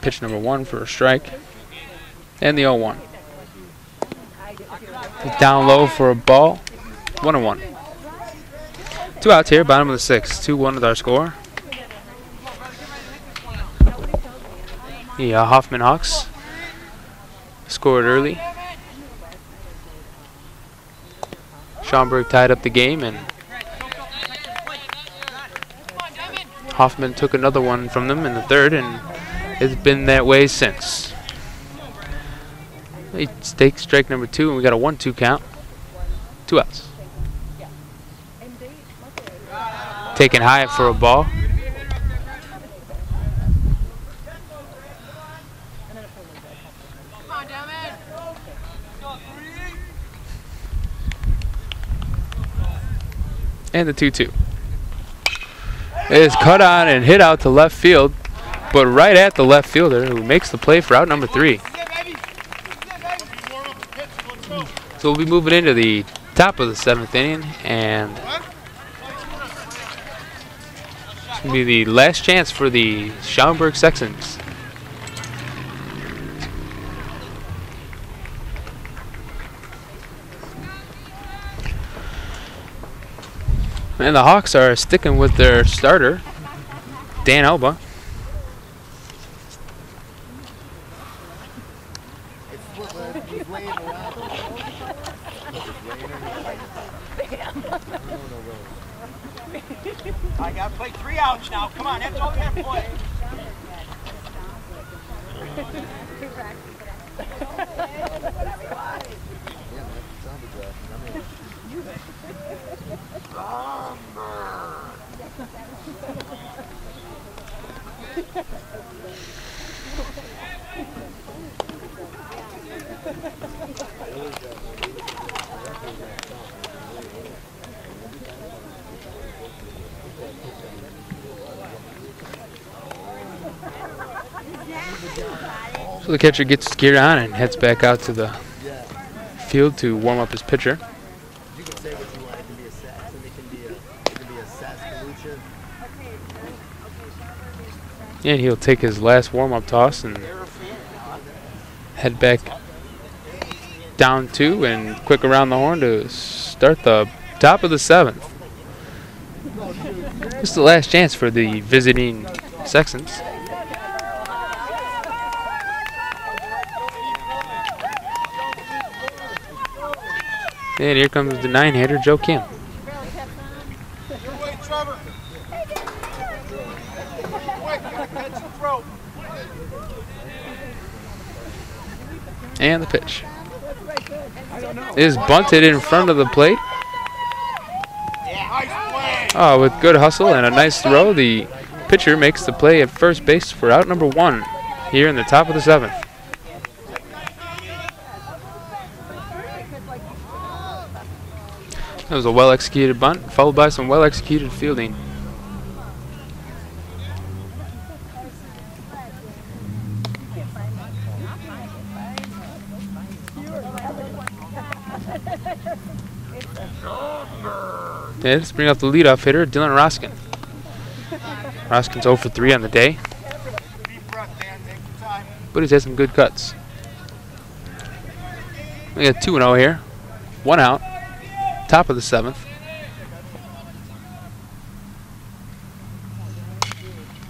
B: pitch number 1 for a strike. And the 0-1. Down low for a ball. 1-1. 2 outs here, bottom of the 6th. 2-1 with our score. The Hoffman Hawks scored early. Schaumburg tied up the game, and Hoffman took another one from them in the 3rd, and it's been that way since. He takes strike number 2, and we got a 1-2 count. 2 outs. Taken high for a ball. And the 2-2. It is cut on and hit out to left field, but right at the left fielder who makes the play for out number 3. So we'll be moving into the top of the 7th inning, and it's going to be the last chance for the Schaumburg Saxons. And the Hawks are sticking with their starter, Dan Elba.
F: I got to play 3 outs now. Come on, that's all we have to play.
B: So the catcher gets his gear on and heads back out to the field to warm up his pitcher.
G: You can say what you want. It can be a sass, and it can be a sarsaparilla.
B: And he'll take his last warm-up toss and head back down 2 and quick around the horn to start the top of the 7th. This is the last chance for the visiting Sextons. And here comes the 9-hitter, Joe Kim. And the pitch is bunted in front of the plate. Oh, with good hustle and a nice throw, the pitcher makes the play at first base for out number 1 here in the top of the 7th. That was a well-executed bunt, followed by some well-executed fielding. Yeah, let's bring up the leadoff hitter, Dylan Roskin. Roskin's 0 for 3 on the day, but he's had some good cuts. We got 2-0 here, 1 out, top of the 7th.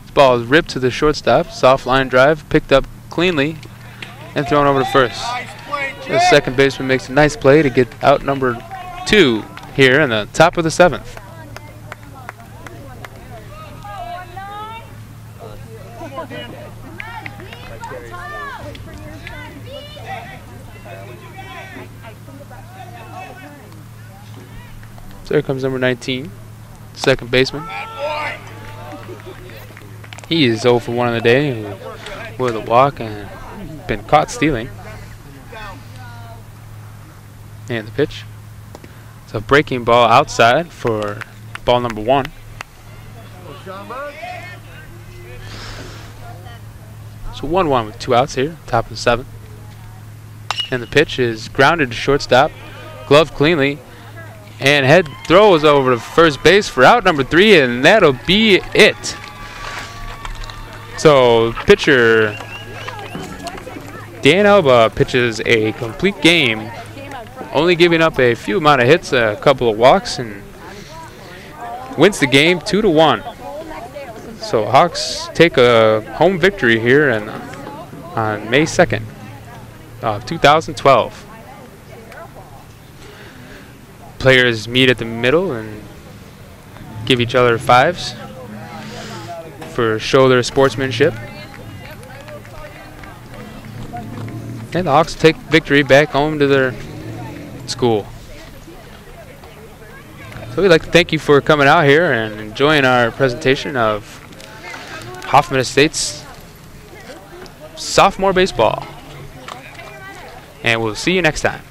B: This ball is ripped to the shortstop, soft line drive, picked up cleanly, and thrown over to first. The second baseman makes a nice play to get out number 2 here in the top of the 7th. So here comes number 19, second baseman. He is 0 for 1 on the day with a walk and been caught stealing. And the pitch. It's a breaking ball outside for ball number 1. So 1-1 with 2 outs here, top of the 7th. And the pitch is grounded to shortstop, gloved cleanly, and head throws over to first base for out number 3, and that'll be it. So pitcher Dan Elba pitches a complete game, only giving up a few amount of hits, a couple of walks, and wins the game 2-1. So Hawks take a home victory here on May 2nd, 2012. Players meet at the middle and give each other 5s for show their sportsmanship. And the Hawks take victory back home to their school. So we'd like to thank you for coming out here and enjoying our presentation of Hoffman Estates sophomore baseball. And we'll see you next time.